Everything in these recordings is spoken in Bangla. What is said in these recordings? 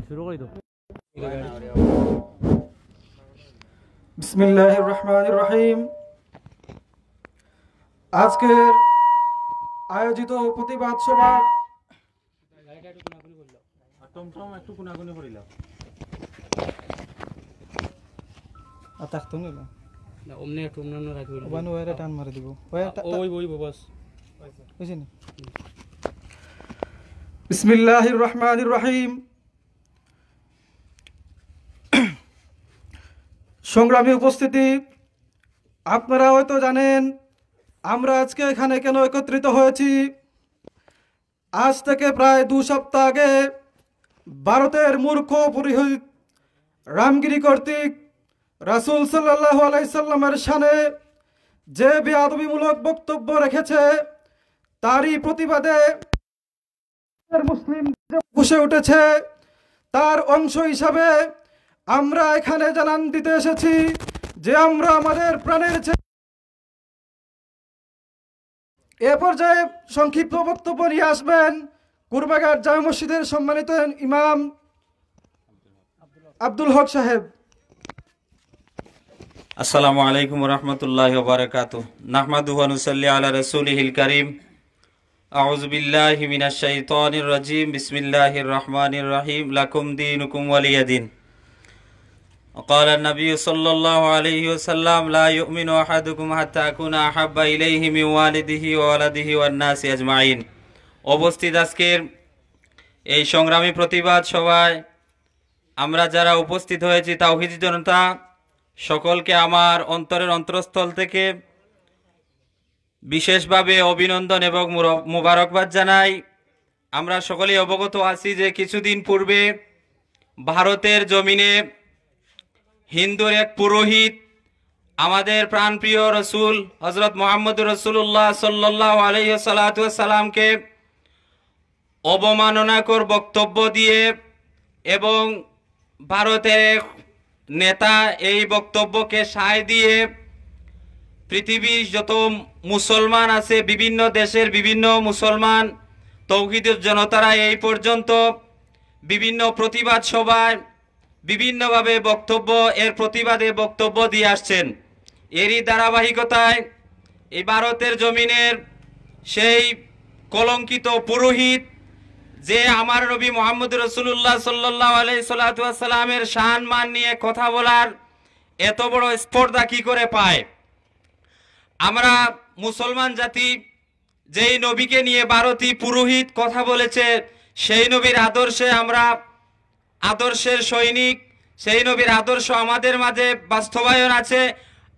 শুরু করে দাও। বিসমিল্লাহির রহমানির রহিম। আজকের আয়োজিত প্রতিবাদ সভা টান মারে দিব। বিসমিল্লাহির রহমানির রহিম। সংগ্রামী উপস্থিতি, আপনারা হয়তো জানেন আমরা আজকে এখানে কেন একত্রিত হয়েছি। আজ থেকে প্রায় 2 সপ্তাহ আগে ভারতের মূর্খ পুরোহিত রামগিরি কর্তৃক রাসূল সাল্লাল্লাহু আলাইহি সাল্লামের শানে যে বেয়াদবিমূলক বক্তব্য রেখেছে, তারই প্রতিবাদে মুসলিম বসে উঠেছে। তার অংশ হিসাবে আমরা এখানে জানান দিতে এসেছি যে আমরা আমাদের প্রাণের এ পর্যায়ে সংক্ষিপ্ত বক্তব্য নিয়ে আসবেন কুরবাঘাট জামে মসজিদের সম্মানিত ইমাম আব্দুল হক সাহেব। আসসালামু আলাইকুম ওয়া রাহমাতুল্লাহি ওয়া বারাকাতুহু। নাহমাদুহু ওয়া নুসাল্লি আলা রাসূলিহিল কারীম। আউযু বিল্লাহি মিনাশ শাইতানির রাজীম। বিসমিল্লাহির রহমানির রহিম। লাকুম দীনুকুম ওয়ালিয়া দীন। وقال النبي صلى الله عليه وسلم لا يؤمن أحدكم حتى أكون أحب إليه من والده وولده والناس أجمعين। উপস্থিত আজকের এই সংগ্রামী প্রতিবাদ সভায় আমরা যারা উপস্থিত হয়েছি তাওহীদি জনতা, সকলকে আমার অন্তরের অন্তরস্থল থেকে বিশেষভাবে অভিনন্দন এবং মোবারকবাদ জানাই। আমরা সকলেই অবগত আছি যে কিছুদিন পূর্বে ভারতের জমিনে হিন্দুর এক পুরোহিত আমাদের প্রাণপ্রিয় রসুল হযরত মুহাম্মদুর রাসূলুল্লাহ সাল্লাল্লাহু আলাইহি সাল্লামকে অবমাননাকর বক্তব্য দিয়ে এবং ভারতের এক নেতা এই বক্তব্যকে সায় দিয়ে পৃথিবীর যত মুসলমান আছে, বিভিন্ন দেশের বিভিন্ন মুসলমান তৌহিদের জনতারা এই পর্যন্ত বিভিন্ন প্রতিবাদ সভায় বিভিন্নভাবে বক্তব্য এর প্রতিবাদে বক্তব্য দিয়ে আসছেন। এরই ধারাবাহিকতায় এই ভারতের জমিনের সেই কলঙ্কিত পুরোহিত যে আমার নবী মুহাম্মদ রাসূলুল্লাহ সাল্লাল্লাহু আলাইহি সাল্লামের শান মান নিয়ে কথা বলার এত বড় স্পর্ধা কি করে পায়? আমরা মুসলমান জাতি যেই নবীকে নিয়ে ভারতীয় পুরোহিত কথা বলেছে, সেই নবীর আদর্শে আমরা আদর্শের সৈনিক, সেই নবীর আদর্শ আমাদের মাঝে বাস্তবায়ন আছে।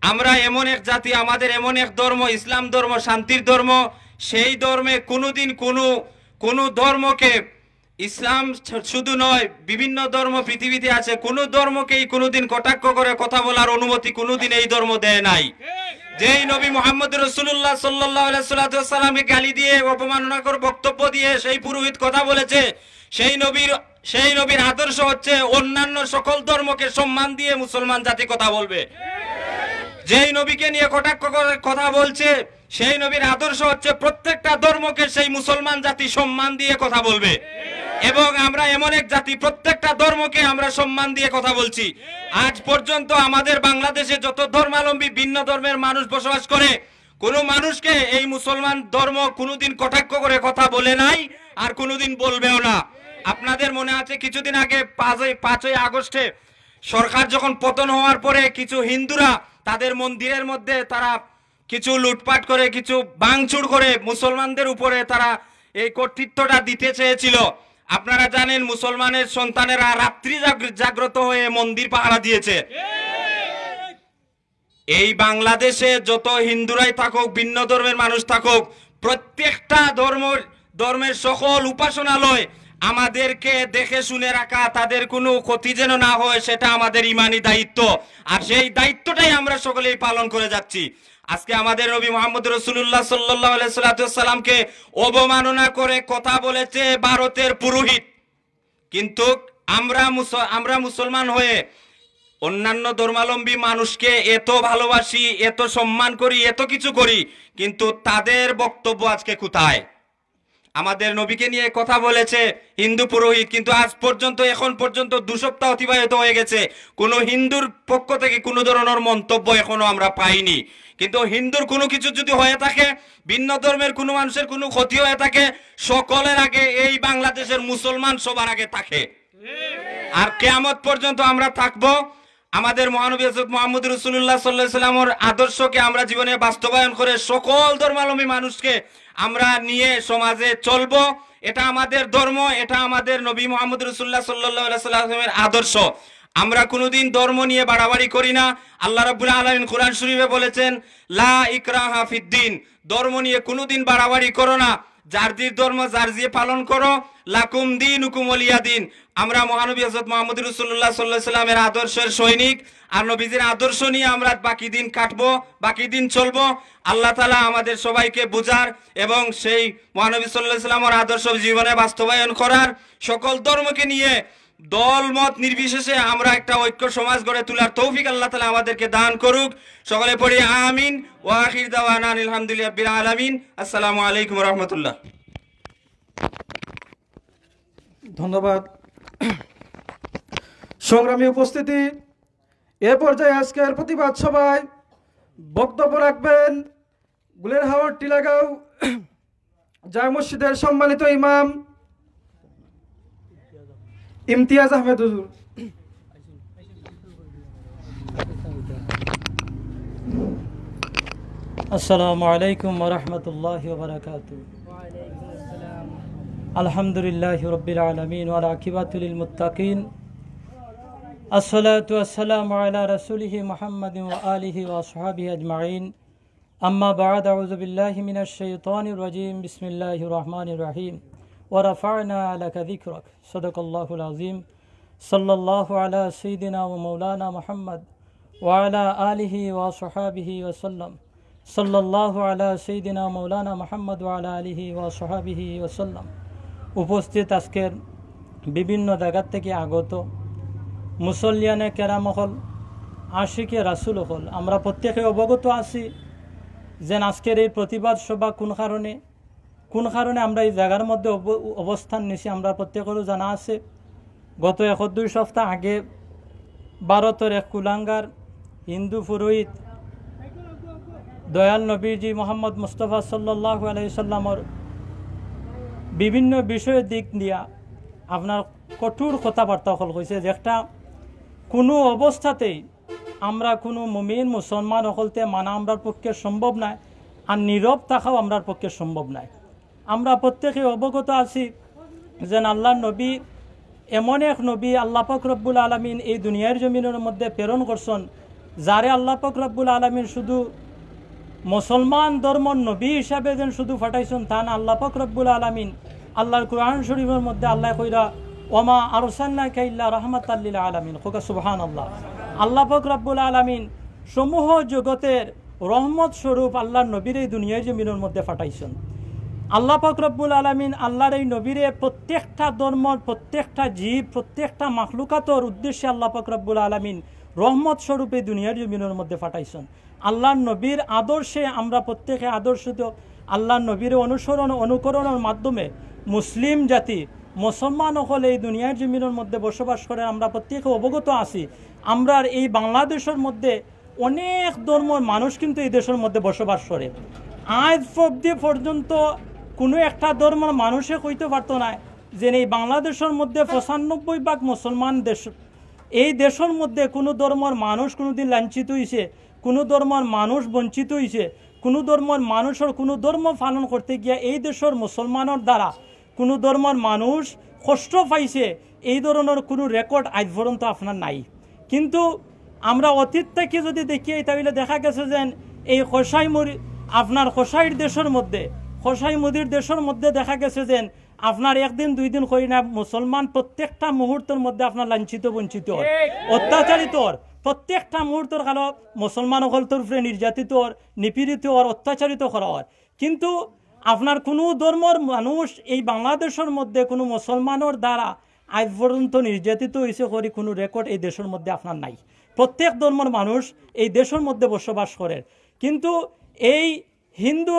আমরা এমন এক জাতি, আমাদের এমন এক ধর্ম, ইসলাম ধর্ম শান্তির ধর্ম। সেই ধর্মে কোনোদিন কোনো ধর্মকে, ইসলাম শুধু নয় বিভিন্ন ধর্ম পৃথিবীতে আছে, কোনো ধর্মকেই কোনোদিন কটাক্ষ করে কথা বলার অনুমতি কোনোদিন এই ধর্ম দেয় নাই। যেই নবী মুহাম্মদ রাসূলুল্লাহ সাল্লাল্লাহু আলাইহি সাল্লামকে গালি দিয়ে অপমাননাকর বক্তব্য দিয়ে সেই পুরোহিত কথা বলেছে, সেই নবীর আদর্শ হচ্ছে অন্যান্য সকল ধর্মকে সম্মান দিয়ে মুসলমান জাতি কথা বলবে। যেই নবীকে নিয়ে কটাক্ষ করে কথা বলছে, সেই নবীর আদর্শ হচ্ছে প্রত্যেকটা ধর্মকে সেই মুসলমান জাতি সম্মান দিয়ে কথা বলবে। এবং আমরা এমন এক জাতি, প্রত্যেকটা ধর্মকে আমরা সম্মান দিয়ে কথা বলছি। আজ পর্যন্ত আমাদের বাংলাদেশে যত ধর্মাবলম্বী ভিন্ন ধর্মের মানুষ বসবাস করে, কোনো মানুষকে এই মুসলমান ধর্ম কোনোদিন কটাক্ষ করে কথা বলে নাই আর কোনোদিন বলবেও না। আপনাদের মনে আছে কিছুদিন আগে 5ই আগস্টে সরকার যখন পতন হওয়ার পরে কিছু হিন্দুরা তাদের মন্দিরের মধ্যে তারা কিছু লুটপাট করে, কিছু ভাঙচুর করে মুসলমানদের উপরে তারা এই কর্তৃত্বটা দিতে চেয়েছিল। আপনারা জানেন মুসলমানের সন্তানেরা রাত্রি জাগ্রত হয়ে মন্দির পাহারা দিয়েছে। এই বাংলাদেশে যত হিন্দুরাই থাকুক, ভিন্ন ধর্মের মানুষ থাকুক, প্রত্যেকটা ধর্মের সকল উপাসনালয় আমাদেরকে দেখে শুনে রাখা, তাদের কোনো ক্ষতি যেন না হয়, সেটা আমাদের ইমানি দায়িত্ব। আর সেই দায়িত্বটাই আমরা সকলেই পালন করে যাচ্ছি। আজকে আমাদের নবী মুহাম্মদ রাসূলুল্লাহ সাল্লাল্লাহু আলাইহি সাল্লামকে অবমাননা করে কথা বলেছে ভারতের পুরোহিত, কিন্তু আমরা মুসলমান হয়ে অন্যান্য ধর্মাবলম্বী মানুষকে এত ভালোবাসি, এত সম্মান করি, এত কিছু করি, কিন্তু তাদের বক্তব্য আজকে কোথায়? আমাদের নবীকে নিয়ে কথা বলেছে হিন্দু পুরোহিত, কিন্তু আজ পর্যন্ত এখন পর্যন্ত 2 সপ্তাহ অতিবাহিত হয়ে গেছে, কোনো হিন্দুর পক্ষ থেকে কোনো ধরনের মন্তব্য এখনো আমরা পাইনি। কিন্তু হিন্দুর কোনো কিছু যদি হয়ে থাকে, ভিন্ন ধর্মের কোনো মানুষের কোনো ক্ষতি হয়ে থাকে, সকলের আগে এই বাংলাদেশের মুসলমান সবার আগে থাকে, আর কিয়ামত পর্যন্ত আমরা থাকবো। আমাদের মহানবী হযরত মুহাম্মদ রাসূলুল্লাহ সাল্লাল্লাহু আলাইহি ওয়াসাল্লামের আদর্শকে আমরা জীবনে বাস্তবায়ন করে সকল ধর্মাবলম্বী মানুষকে আমরা নিয়ে সমাজে চলবো। এটা আমাদের ধর্ম, এটা আমাদের নবী মুহাম্মদ রাসূলুল্লাহ সাল্লাল্লাহু আলাইহি ওয়াসাল্লামের আদর্শ। আমরা কোনোদিন ধর্ম নিয়ে বাড়াবাড়ি করি না। আল্লাহ রাব্বুল আলামিন কোরআন শরীফে বলেছেন, লা ইকরাহা ফিদ্দিন, ধর্ম নিয়ে কোনোদিন বাড়াবাড়ি করো না, যার যে ধর্ম যার যে পালন করো, লাকুম দীনুকুম ওয়ালিয়া দিন। আমরা মহানবী হযরত মুহাম্মদ রাসূলুল্লাহ সাল্লাল্লাহু আলাইহি ওয়াসাল্লামের আদর্শের সৈনিক, আর নবীজির আদর্শ নিয়ে আমরা বাকি দিন কাটবো, বাকি দিন চলবো। আল্লাহ তাআলা আমাদের সবাইকে বুঝার এবং সেই মহানবী সাল্লাল্লাহু আলাইহি ওয়াসাল্লামের আদর্শ জীবনে বাস্তবায়ন করার, সকল ধর্মকে নিয়ে দল মত নির্বিশেষে আমরা একটা ঐক্য সমাজ গড়ে তোলার তৌফিক আল্লাহ তাআলা আমাদেরকে দান করুক। সকলে পড়ি আমিন। ওয়া আখির দাওয়ানা আলহামদুলিল্লাহি রাব্বিল আলামিন। আসসালামু আলাইকুম ওয়া রাহমাতুল্লাহ। ধন্যবাদ। সংগ্রামী উপস্থিতি, এ পর্যায়ে আজকের প্রতিবাদ সভায় বক্তব্য রাখবেন গুলেরহাওয়ার টিলাগাঁও জামে মসজিদের সম্মানিত ইমাম ইমতিয়াজ আহমেদ হুজুর। আসসালামু আলাইকুম ওয়া রাহমাতুল্লাহি ওয়া বারাকাতুহু। আলহামদুলিল্লাহি রাব্বিল আলামিন ওয়া আকিবাতু লিল মুত্তাকিন। আসসালাতু ওয়াসসালামু আলা রাসূলিহি মুহাম্মাদিন ওয়া আলিহি ওয়া আসহাবিহি আজমাইন। আম্মা বা'দ, আউযু বিল্লাহি মিনাশ শাইতানির রাজীম। বিসমিল্লাহির রহমানির রহিম। ওয়া রাফা'না লাকা যিকরাক। সাদাকাল্লাহুল আযীম। সাল্লাল্লাহু আলা সাইয়্যিদিনা ওয়া মাওলানা মুহাম্মদ ওয়া আলা আলিহি ওয়া আসহাবিহি ওয়া সাল্লাম। সাল্লাল্লাহু আলা সাইয়্যিদিনা মাওলানা মুহাম্মদ ওয়া আলা আলিহি ওয়া আসহাবিহি ওয়া সাল্লাম। উপস্থিত আজকের বিভিন্ন জায়গা থেকে আগত মুসল্লিয়ানে কেরাম হল, আশিকে রাসূল হল, আমরা প্রত্যেকে অবগত আছি যে আজকের এই প্রতিবাদ সভা কোন কারণে আমরা এই জায়গার মধ্যে অবস্থান নিছি আমরা প্রত্যেকেরও জানা আছে। গত 1-2 সপ্তাহ আগে ভারতের এক কুলাঙ্গার হিন্দু পুরোহিত দয়াল নবীজি মোহাম্মদ মুস্তাফা সাল্লাল্লাহু আলাইহি সাল্লামর বিভিন্ন বিষয়ের দিক দিয়া আপনার কঠোর কথাবার্তা হল হয়েছে, যেটা কোনো অবস্থাতেই আমরা কোনো মুমিন মুসলমান হলতে মানা আমরার পক্ষে সম্ভব নয়, আর নীরব থাকাও আমরার পক্ষে সম্ভব নয়। আমরা প্রত্যেকে অবগত আছি যে আল্লাহর নবী এমন এক নবী আল্লাহ পাক রব্বুল আলামিন এই দুনিয়ার জমিনের মধ্যে প্রেরণ করছেন, যারে আল্লাহ পাক রব্বুল আলামিন শুধু মুসলমান ধর্মর নবী হিসাবে যেন শুধু ফাটাইছেন তা না, আল্লাহ পাক রব্বুল আলামিন আল্লাহর কোরআন শরীফের মধ্যে আল্লাহ কইরা ওমা আরসালনাকা ইল্লা রাহমাতাল লিল আলামিন, খোকা সুবহানাল্লাহ। আল্লাহ পাক রব্বুল আলামিন সমূহ জগতের রহমত স্বরূপ আল্লাহর নবীর এই দুনিয়ার জমিনের মধ্যে ফাটাইছেন। আল্লাহ পাক রব্বুল আলামিন আল্লাহর এই নবীরে প্রত্যেকটা ধর্মর, প্রত্যেকটা জীব, প্রত্যেকটা মাখলুকাতর উদ্দেশ্যে আল্লাহ পাক রব্বুল আলামিন রহমত স্বরূপে দুনিয়ার জমিনের মধ্যে ফাটাইছেন। আল্লাহর নবীর আদর্শে আমরা প্রত্যেকে আদর্শিত। আল্লাহর নবীর অনুকরণের মাধ্যমে মুসলিম জাতি, মুসলমান হলে এই দুনিয়ার জমিনের মধ্যে বসবাস করে আমরা প্রত্যেকে অবগত আছি। আমরা এই বাংলাদেশের মধ্যে অনেক ধর্মের মানুষ কিন্তু এই দেশের মধ্যে বসবাস করে। আজ অবধি পর্যন্ত কোনো একটা ধর্মের মানুষে কইতে পারতো না যে এই বাংলাদেশের মধ্যে 95% মুসলমান দেশ, এই দেশের মধ্যে কোনো ধর্মের মানুষ কোনোদিন লাঞ্ছিত হয়েছে, কোনো ধর্মের মানুষ বঞ্চিত হয়েছে, কোনো ধর্মের মানুষের কোনো ধর্ম পালন করতে গিয়ে এই দেশের মুসলমানের দ্বারা কোনো ধর্মের মানুষ কষ্ট পাইছে, এই ধরনের কোনো রেকর্ড আজ পর্যন্ত আপনার নাই। কিন্তু আমরা অতীত থেকে যদি দেখি তাহলে দেখা গেছে যে এই আপনার খোসাইর দেশের মধ্যে, খোসাই মুদির দেশের মধ্যে দেখা গেছে যে আপনার 1 দিন 2 দিন করি না মুসলমান প্রত্যেকটা মুহূর্তের মধ্যে আপনার লাঞ্ছিত বঞ্চিত অত্যাচারিত, প্রত্যেকটা মুহূর্তের কালো মুসলমান সকলতর উপরে নির্যাতিত নিপীড়িত অত্যাচারিত করা হয়। কিন্তু আপনার কোনো ধর্মের মানুষ এই বাংলাদেশের মধ্যে কোনো মুসলমানের দ্বারা আজ পর্যন্ত নির্যাতিত হয়েছে করি কোনো রেকর্ড এই দেশের মধ্যে আপনার নাই। প্রত্যেক ধর্মের মানুষ এই দেশের মধ্যে বসবাস করে। কিন্তু এই হিন্দু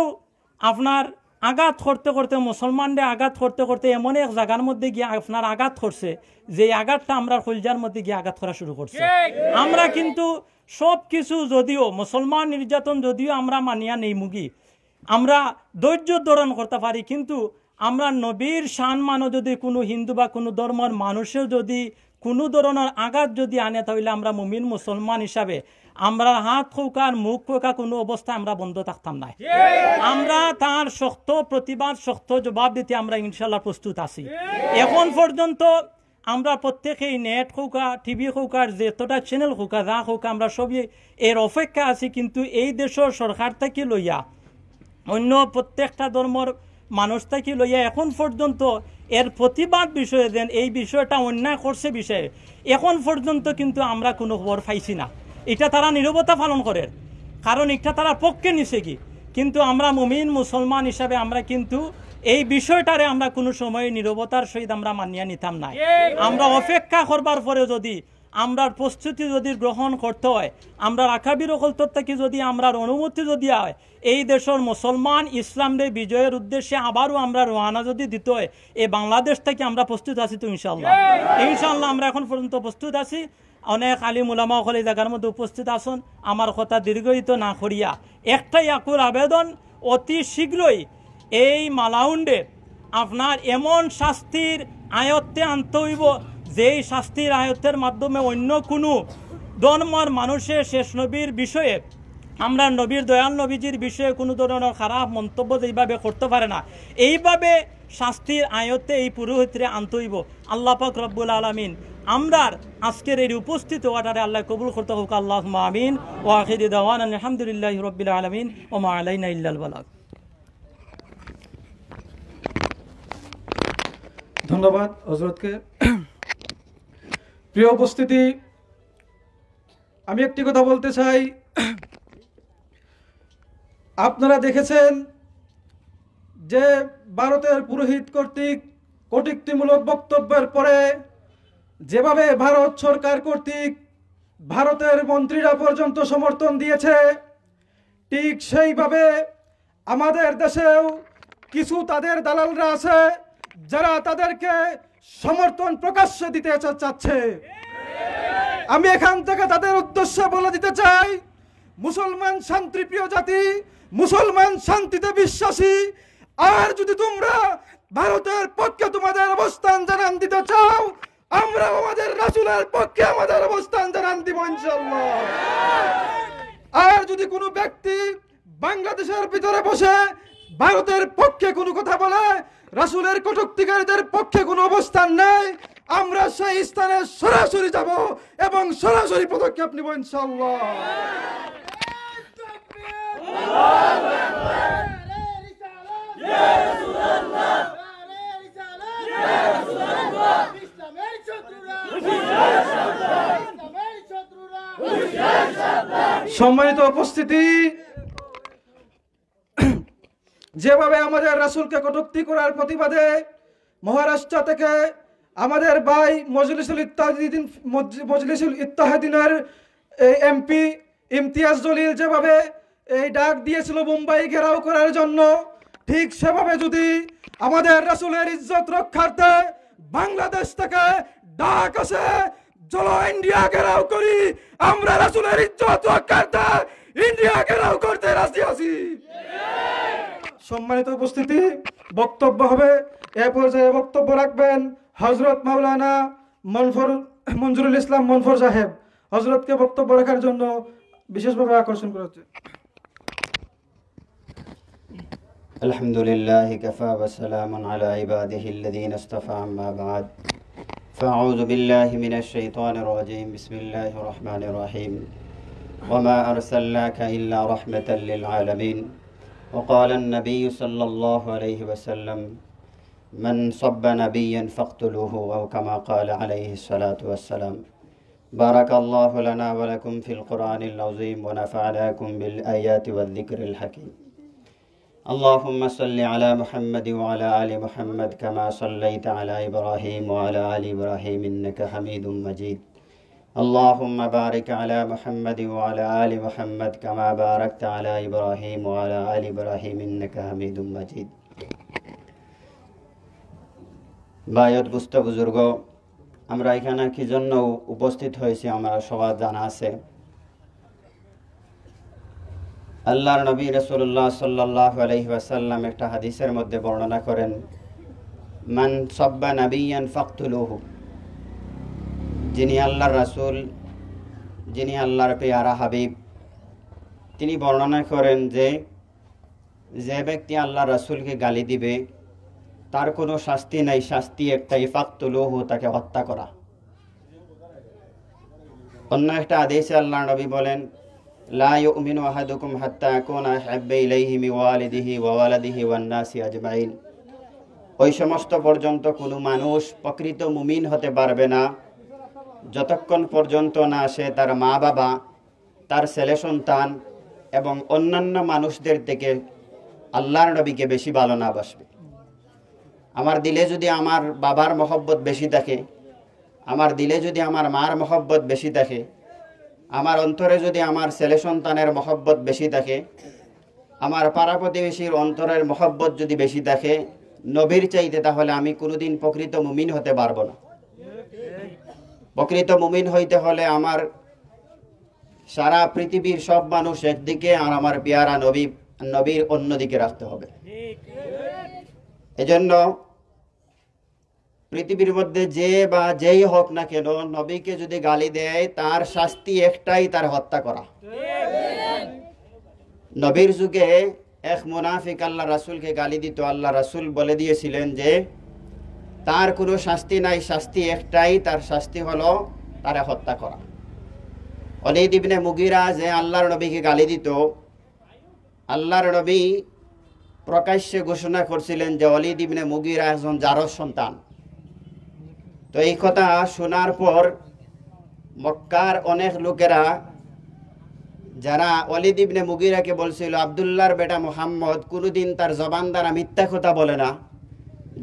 আপনার আঘাত করতে করতে মুসলমানদের আঘাত করতে করতে এমন এক জায়গার মধ্যে গিয়ে আপনার আঘাত করছে যে আঘাতটা আমরা কলজার মধ্যে গিয়ে আঘাত করা শুরু করছে। আমরা কিন্তু সব কিছু যদিও মুসলমান নির্যাতন যদিও আমরা মানিয়া নেই মুগি, আমরা ধৈর্য ধারণ করতে পারি, কিন্তু আমরা নবীর সম্মানও যদি কোনো হিন্দু বা কোনো ধর্মের মানুষের যদি কোনো ধরনের আঘাত যদি আনে, তাহলে আমরা মুমিন মুসলমান হিসাবে আমরা হাত খোকার মুখ খোকা কোনো অবস্থায় আমরা বন্ধ থাকতাম না। আমরা তার শক্ত প্রতিবাদ শক্ত জবাব দিতে আমরা ইনশাল্লাহ প্রস্তুত আছি। এখন পর্যন্ত আমরা প্রত্যেকেই নেট খোকা টিভি খোকার যেতটা চ্যানেল খোকা যা খোকা আমরা সবই এর অপেক্ষা আছি, কিন্তু এই দেশের সরকার থেকে লইয়া অন্য প্রত্যেকটা ধর্মের মানুষ থেকে লইয়া এখন পর্যন্ত এর প্রতিবাদ বিষয়ে দেন, এই বিষয়টা অন্যায় করছে বিষয়ে এখন পর্যন্ত কিন্তু আমরা কোনো খবর পাইছি না। এটা তারা নীরবতা পালন করে, কারণ এটা তারা পক্ষে নিছে কি, কিন্তু আমরা মুমিন মুসলমান হিসাবে আমরা কিন্তু এই বিষয়টারে আমরা কোনো সময় নীরবতার সহিত আমরা মানিয়া নিতাম না। আমরা অপেক্ষা করবার পরে যদি আমরা প্রস্তুতি যদি গ্রহণ করতে হয়, আমরা আকাবির অকলতর থেকে যদি আমরা অনুমতি যদি হয়, এই দেশের মুসলমান ইসলামদের বিজয়ের উদ্দেশ্যে আবারও আমরা রওনা যদি দিতে হয়, এই বাংলাদেশ থেকে আমরা প্রস্তুত আছি তো ইনশাল্লাহ। ইনশাল্লাহ আমরা এখন পর্যন্ত প্রস্তুত আছি। অনেক আলিম উলামা সকল এই জায়গার মধ্যে উপস্থিত আছেন। আমার কথা দীর্ঘায়িত না করিয়া একটাই আকুর আবেদন, অতি শীঘ্রই এই মালাউন্ডে আপনার এমন শাস্তির আয়ত্তে আনতে হইব, যেই শাস্তির আয়ত্তের মাধ্যমে অন্য কোনো ধর্মের মানুষের শেষ নবীর বিষয়ে আমরা নবীর দয়াল নবীজির বিষয়ে কোনো ধরনের খারাপ মন্তব্য যেইভাবে করতে পারে না, এইভাবে শাস্তির আয়ত্তে এই পুরোহিতরে আনতে হইব। আল্লাহ পাক রব্বুল আলামিন আমরার আজকের এই উপস্থিত ওয়াটারে আল্লাহ কবুল করতে হোক, আল্লাহুম্মা আমিন। ওয়া আখিরু দাওয়ানা আলহামদুলিল্লাহি রাব্বিল আলামিন ওয়া মা আলাইনা ইল্লাল বালাগ। ধন্যবাদ হযরতকে। প্রিয় উপস্থিতি, আমি একটি কথা বলতে চাই। আপনারা দেখেছেন যে ভারতের পুরোহিত কর্তৃক কটূক্তিমূলক বক্তব্যের পরে যেভাবে ভারত সরকার কর্তৃক ভারতের মন্ত্রীরা পর্যন্ত সমর্থন দিয়েছে, ঠিক সেইভাবে আমাদের দেশেও কিছু তাদের দালালরা আছে যারা তাদেরকে সমর্থন প্রকাশ্যে দিতে চাচ্ছে। আমি এখান থেকে তাদের উদ্দেশ্যে বলে দিতে চাই, মুসলমান শান্তিপ্রিয় জাতি, মুসলমান শান্তিতে বিশ্বাসী, আর যদি তোমরা ভারতের পক্ষে তোমাদের অবস্থান জানান দিতে চাও, আমরা আমাদের রাসূলের পক্ষে আমাদের অবস্থান জানান দিব ইনশাআল্লাহ। আর যদি কোনো ব্যক্তি বাংলাদেশের ভিতরে বসে ভারতের পক্ষে কোনো কথা বলে, রাসূলের কটূক্তিকারীদের পক্ষে কোনো অবস্থান নেই, আমরা সেই স্থানে সরাসরি যাব এবং সরাসরি পদক্ষেপ নিব ইনশাআল্লাহ। সম্মানিত উপস্থিতি, যেভাবে আমাদের রাসূলকে কটূক্তি করার প্রতিবাদে মহারাষ্ট্র থেকে আমাদের ভাই মজলিসুল ইত্তেহাদিনের এমপি ইমতিয়াজ জলিল যেভাবে এই ডাক দিয়েছিল মুম্বাই ঘেরাও করার জন্য, ঠিক সেভাবে যদি আমাদের রাসূলের ইজ্জত রক্ষার্থে বাংলাদেশ থেকে ডাক আসে, চলো ইন্ডিয়া ঘেরাও করি, আমরা রাসূলের ইজ্জত রক্ষার্থে ইন্ডিয়া ঘেরাও করতে রাজি আছি। সম্মানিত উপস্থিতি, বক্তব্য হবে, এ পর্যায়ে বক্তব্য রাখবেন হযরত মাওলানা মনজুরুল ইসলাম মনফর সাহেব। হযরতকে বক্তব্য রাখার জন্য বিশেষভাবে আকর্ষণ করা হচ্ছে। আলহামদুলিল্লাহ কাফা ওয়া সালামুন আলা ইবাদিহি আল্লাযীনা ইসতাফা আম্মা বা'দ ফাআউযু বিল্লাহি মিনাশ শাইতানির রাজীম বিসমিল্লাহির রহমানির রহিম ওয়া মা আরসালনাকা ইল্লা রাহমাতাল লিল আলামিন ওয়া ক্বালা আন-নাবিয়্যু সাল্লাল্লাহু আলাইহি ওয়া সাল্লাম মান সাব্বা নাবিয়্যান ফাকতুলুহু আও কামা ক্বালা আলাইহি সালাতু ওয়াস সালাম। বারাকাল্লাহু লানা ওয়া লাকুম ফিল কুরআনিল আযীম ওয়া নাফa'নাকুম বিল আয়াতি ওয়ায যিকরিল হাকীম। اللهم صل على محمد وعلى آل محمد كما صليت على إبراهيم وعلى آل إبراهيم إنك حميد مجيد. اللهم بارك على محمد وعلى آل محمد كما باركت على إبراهيم وعلى آل إبراهيم إنك حميد مجيد. বায়ত বুস্ত বুজুর্গ, আমরা এখানে কি জন্য উপস্থিত হয়েছি আমরা সবার জানা আছে। আল্লাহর নবী রাসূলুল্লাহ সাল্লাল্লাহু আলাইহি ওয়াসাল্লাম একটা হাদিসের মধ্যে বর্ণনা করেন, মান সাব্বা নাবিয়ান ফাকতুলুহু, যিনি আল্লাহর রাসূল, যিনি আল্লাহর পেয়ারা হাবিব, তিনি বর্ণনা করেন যে ব্যক্তি আল্লাহর রাসূলকে গালি দিবে তার কোনো শাস্তি নাই, শাস্তি একটাই, ফাকতুলুহু, তাকে হত্যা করা। অন্য একটা আদেশে আল্লাহর নবী বলেন, লা ইউমিনু আহাদুকুম হাত্তা আকুনা আহাব্বা ইলাইহি মিন ওয়ালিদিহি ওয়া ওয়ালাদিহি ওয়ান নাসি আজমাইন। ওই সমস্ত পর্যন্ত কোনো মানুষ প্রকৃত মুমিন হতে পারবে না যতক্ষণ পর্যন্ত না সে তার মা বাবা, তার ছেলে সন্তান এবং অন্যান্য মানুষদের থেকে আল্লাহর নবীকে বেশি ভালো না বাসবে। আমার দিলে যদি আমার বাবার মহব্বত বেশি থাকে, আমার দিলে যদি আমার মার মহব্বত বেশি থাকে, আমার অন্তরে যদি আমার ছেলে সন্তানের মহব্বত বেশি থাকে, আমার পাড়া প্রতিবেশীর অন্তরের মহব্বত যদি বেশি থাকে নবীর চাইতে, তাহলে আমি কোনোদিন প্রকৃত মুমিন হতে পারবো না। প্রকৃত মুমিন হইতে হলে আমার সারা পৃথিবীর সব মানুষ একদিকে আর আমার পেয়ারা নবীর অন্যদিকে রাখতে হবে। এজন্য পৃথিবীর মধ্যে যে বা যেই হোক না কেন, নবীকে যদি গালি দেয় তার শাস্তি একটাই, তার হত্যা করা। নবীর যুগে এক মুনাফিক আল্লাহ রাসূলকে গালি দিত। আল্লাহ রাসূল বলে দিয়েছিলেন যে তার কোনো শাস্তি নাই, শাস্তি একটাই, তার শাস্তি হলো তারে হত্যা করা। ওলীদ ইবনে মুগীরা যে আল্লাহর নবীকে গালি দিত, আল্লাহর নবী প্রকাশ্যে ঘোষণা করছিলেন যে ওলীদ ইবনে মুগীরা একজন জারজ সন্তান। তো এই কথা শোনার পর মক্কার অনেক লোকেরা যারা ওলীদ ইবনে মুগীরাকে বলছিল, আব্দুল্লাহর বেটা মুহাম্মদ কোনোদিন তার জবান দ্বারা মিথ্যা কথা বলে না,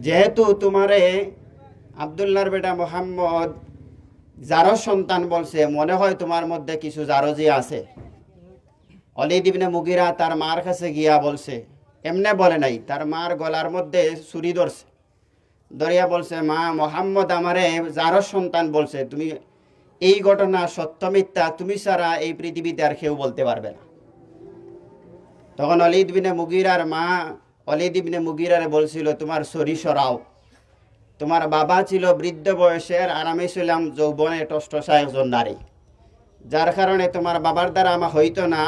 যেহেতু তোমারে আব্দুল্লাহর বেটা মুহাম্মদ জারজ সন্তান বলছে, মনে হয় তোমার মধ্যে কিছু জারজি আছে। ওলীদ ইবনে মুগীরা তার মার কাছে গিয়া বলছে, এমনে বলে নাই, তার মার গলার মধ্যে ছুরি ধরছে, ধরিয়া বলছে, মা, মুহাম্মদ আমারে জারজ সন্তান বলছে, তুমি এই ঘটনা সত্য মিথ্যা তুমি ছাড়া এই পৃথিবীতে আর কেউ বলতে পারবে না। তখন ওলীদ ইবনে মুগীরার মা ওলীদ ইবনে মুগীরারে বলছিল, তোমার ছুরি সরাও, তোমার বাবা ছিল বৃদ্ধ বয়সের আর আমি ছিলাম যৌবনে টসটসা একজন নারী, যার কারণে তোমার বাবার দ্বারা আমার হইতো না,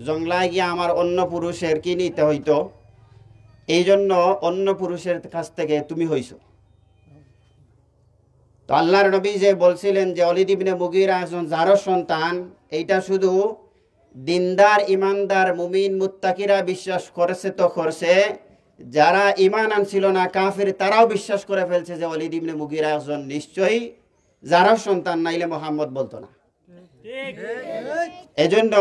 জংলায় গিয়ে আমার অন্য পুরুষের কি নিতে হইতো, এই জন্য অন্য পুরুষের কাছ থেকে তুমি হইছো। তো আল্লাহর নবী যে বলছিলেন যে ওলীদ ইবনে মুগীরা একজন জারজ সন্তান, এইটা শুধু দিনদার ইমানদার মুমিন মুত্তাকিরা বিশ্বাস করেছে তো করছে, যারা ইমান আনছিল না কাফির তারাও বিশ্বাস করে ফেলছে যে ওলীদ ইবনে মুগীরা একজন নিশ্চয়ই জারজ সন্তান, নাইলে মুহাম্মদ বলতো না। এজন্য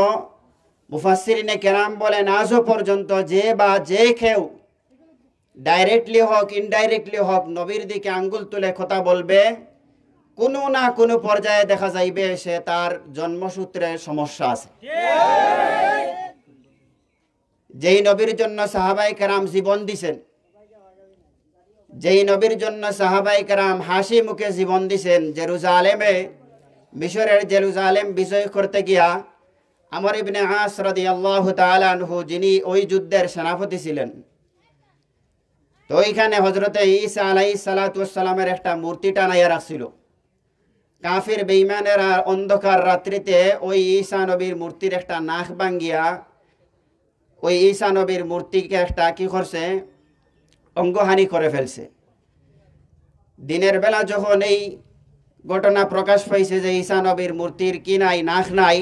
মুফাসসিরিনে কেরাম বলেন, আজও পর্যন্ত যে বা যে কেউ ডাইরেক্টলি হোক ইনডাইরেক্টলি হোক নবীর দিকে আঙ্গুল তুলে কথা বলবে, কোনো না কোনো পর্যায়ে দেখা যাইবে সে তার জন্মসূত্রে সমস্যা আছে। যেই নবীর জন্য সাহাবায়ে কেরাম জীবন দিছেন, যেই নবীর জন্য সাহাবায়ে কেরাম হাসি মুখে জীবন দিছেন, জেরুজালেমে, মিশরের জেরুজালেম বিজয় করতে গিয়া আমর ইবনে আস রাদিয়াল্লাহু তাআলা আনহু, যিনি ওই যুদ্ধের সেনাপতি ছিলেন, তো ওইখানে হযরতে ঈসা আলাইহিস সালাতু ওয়াস সালামের একটা মূর্তি টানাইয়া রাখছিল। কাফির বেঈমানেরা অন্ধকার রাত্রিতে ওই ঈসা নবীর মূর্তির একটা নাক ভাঙ্গিয়া ওই ঈসা নবীর মূর্তিকে একটা কি করছে, অঙ্গহানি করে ফেলছে। দিনের বেলা যখন এই ঘটনা প্রকাশ পাইছে যে ঈসা নবীর মূর্তির কি নাই, নাক নাই,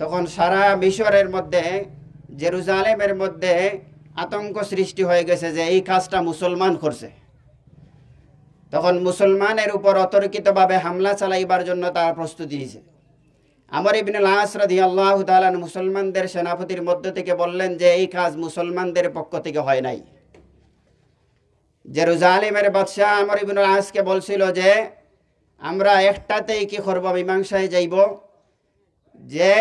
তখন সারা মিশরের মধ্যে, জেরুজালেমের মধ্যে আতঙ্ক সৃষ্টি হয়ে গেছে যে এই কাজটা মুসলমান করছে। তখন মুসলমানের উপর অতর্কিতভাবে হামলা চালাইবার জন্য তারা প্রস্তুতি নিয়েছে। আমর ইবনে আস রাদিয়াল্লাহু তাআলা মুসলমানদের সেনাপতির মধ্য থেকে বললেন যে এই কাজ মুসলমানদের পক্ষ থেকে হয় নাই। জেরুজালেমের বাদশাহ আমর ইবনে আসকে বলছিল যে আমরা একটাতেই কি করব, মীমাংসায় যাইব, যে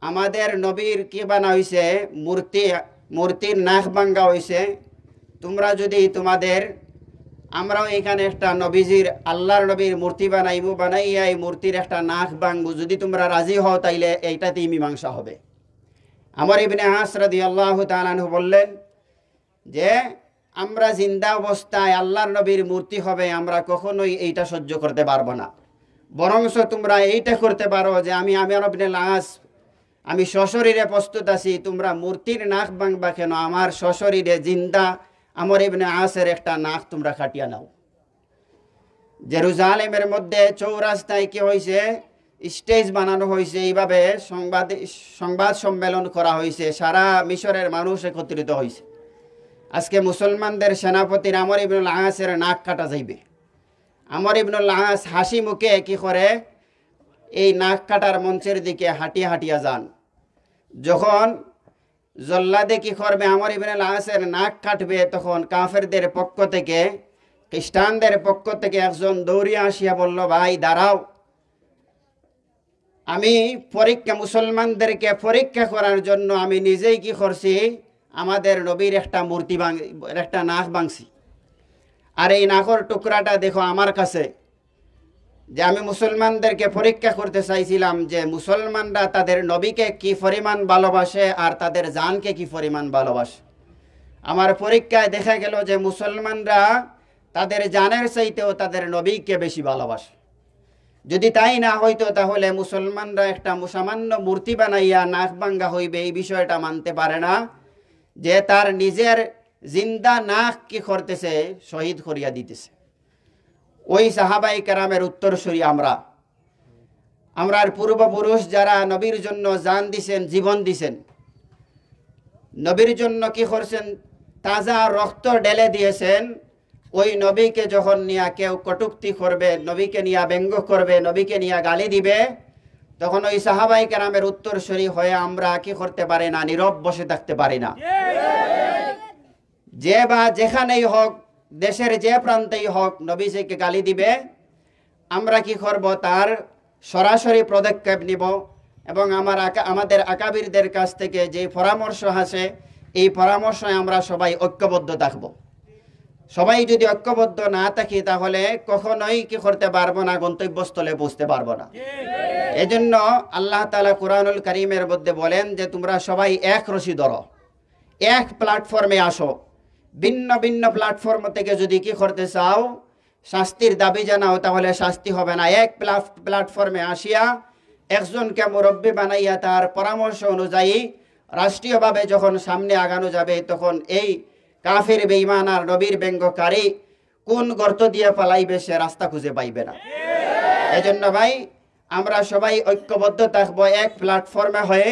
আমাদের নবীর কি বানা হয়েছে, মূর্তির নাক ভাঙ্গা হয়েছে, তোমরা যদি তোমাদের আমরাও এখানে একটা নবীজির আল্লাহর নবীর মূর্তি বানাইবো, বানাইয়া এই মূর্তির একটা নাক ভাঙবো। যদি তোমরা রাজি হও তাইলে এইটাতেই মীমাংসা হবে। আমর ইবনে আস রাদিয়াল্লাহু তাআলা আনহু বললেন যে আমরা জিন্দা অবস্থায় আল্লাহর নবীর মূর্তি হবে, আমরা কখনোই এইটা সহ্য করতে পারবো না। বরংস তোমরা এইটা করতে পারো যে আমি আমর ইবনে আস, আমি সশরীরে প্রস্তুত আছি, তোমরা মূর্তির নাক ভাঙবা কেন, আমার সশরীরে জিন্দা আমর ইবনে আসের একটা নাক তোমরা কাটিয়া নাও। জেরুজালেমের মধ্যে চৌরাস্তায় কি হয়েছে, স্টেজ বানানো হয়েছে, এইভাবে সংবাদ সম্মেলন করা হয়েছে, সারা মিশরের মানুষ একত্রিত হয়েছে। আজকে মুসলমানদের সেনাপতির আমর ইবনুল আসের নাক কাটা যাইবে। আমর ইবনুল আস হাসি মুখে কি করে এই নাক কাটার মঞ্চের দিকে হাঁটিয়া হাঁটিয়া যান। যখন জল্লাদে কি করবে, আমর ইবনুল আসের নাক কাটবে, তখন কাফেরদের পক্ষ থেকে, খ্রিস্টানদের পক্ষ থেকে একজন দৌড়িয়ে আসিয়া বলল, ভাই দাঁড়াও, আমি মুসলমানদেরকে পরীক্ষা করার জন্য আমি নিজেই কি করছি, আমাদের নবীর একটা মূর্তি একটা নাক ভাঙছি, আর এই নাকর টুকরাটা দেখো আমার কাছে। যে আমি মুসলমানদেরকে পরীক্ষা করতে চাইছিলাম যে মুসলমানরা তাদের নবীকে কি পরিমাণ ভালোবাসে আর তাদের জানকে কি পরিমাণ ভালোবাসে। আমার পরীক্ষায় দেখা গেল যে মুসলমানরা তাদের জানের চাইতেও তাদের নবীকে বেশি ভালোবাসে। যদি তাই না হইতো তাহলে মুসলমানরা একটা সামান্য মূর্তি বানাইয়া নাক ভাঙ্গা হইবে এই বিষয়টা মানতে পারে না, যে তার নিজের জিন্দা নাক কি করতেছে, শহীদ করিয়া দিতেছে। ওই সাহাবাই কেরামের উত্তরসূরি আমরার পূর্বপুরুষ যারা নবীর জন্য জান দিছেন, জীবন দিছেন, নবীর জন্য কি করছেন, তাজা রক্ত ঢেলে দিয়েছেন। ওই নবীকে যখন নিয়া কেউ কটূক্তি করবে, নবীকে নিয়া ব্যঙ্গ করবে, নবীকে নিয়া গালি দিবে, তখন ওই সাহাবাই কেরামের উত্তরসূরি হয়ে আমরা কি করতে পারি না, নীরব বসে থাকতে পারি না। যে বা যেখানেই হোক, দেশের যে প্রান্তেই হোক, নবীজিকে গালি দিবে, আমরা কি করব, তার সরাসরি পদক্ষেপ নিব এবং আমাদের আকাবিরদের কাছ থেকে যে পরামর্শ আছে এই পরামর্শে আমরা সবাই ঐক্যবদ্ধ থাকব। সবাই যদি ঐক্যবদ্ধ না থাকি তাহলে কখনোই কি করতে পারবো না, গন্তব্যস্থলে পৌঁছতে পারবো না। এজন্য আল্লাহ তাআলা কুরআনুল কারীমের মধ্যে বলেন যে তোমরা সবাই এক রশি ধরো, এক প্ল্যাটফর্মে আসো। ভিন্ন ভিন্ন প্ল্যাটফর্ম থেকে যদি কি করতে চাও, শাস্তির দাবি জানাও, তাহলে শাস্তি হবে না। এক প্ল্যাটফর্মে আসিয়া একজনকে মুরব্বী বানাইয়া তার পরামর্শ অনুযায়ী রাষ্ট্রীয়ভাবে যখন সামনে আগানো যাবে, তখন এই কাফির বেঈমান আর নবীর ব্যঙ্গকারী কোন গর্ত দিয়ে পালাইবে সে রাস্তা খুঁজে পাইবে না। এজন্য ভাই আমরা সবাই ঐক্যবদ্ধ থাকবো, এক প্ল্যাটফর্মে হয়ে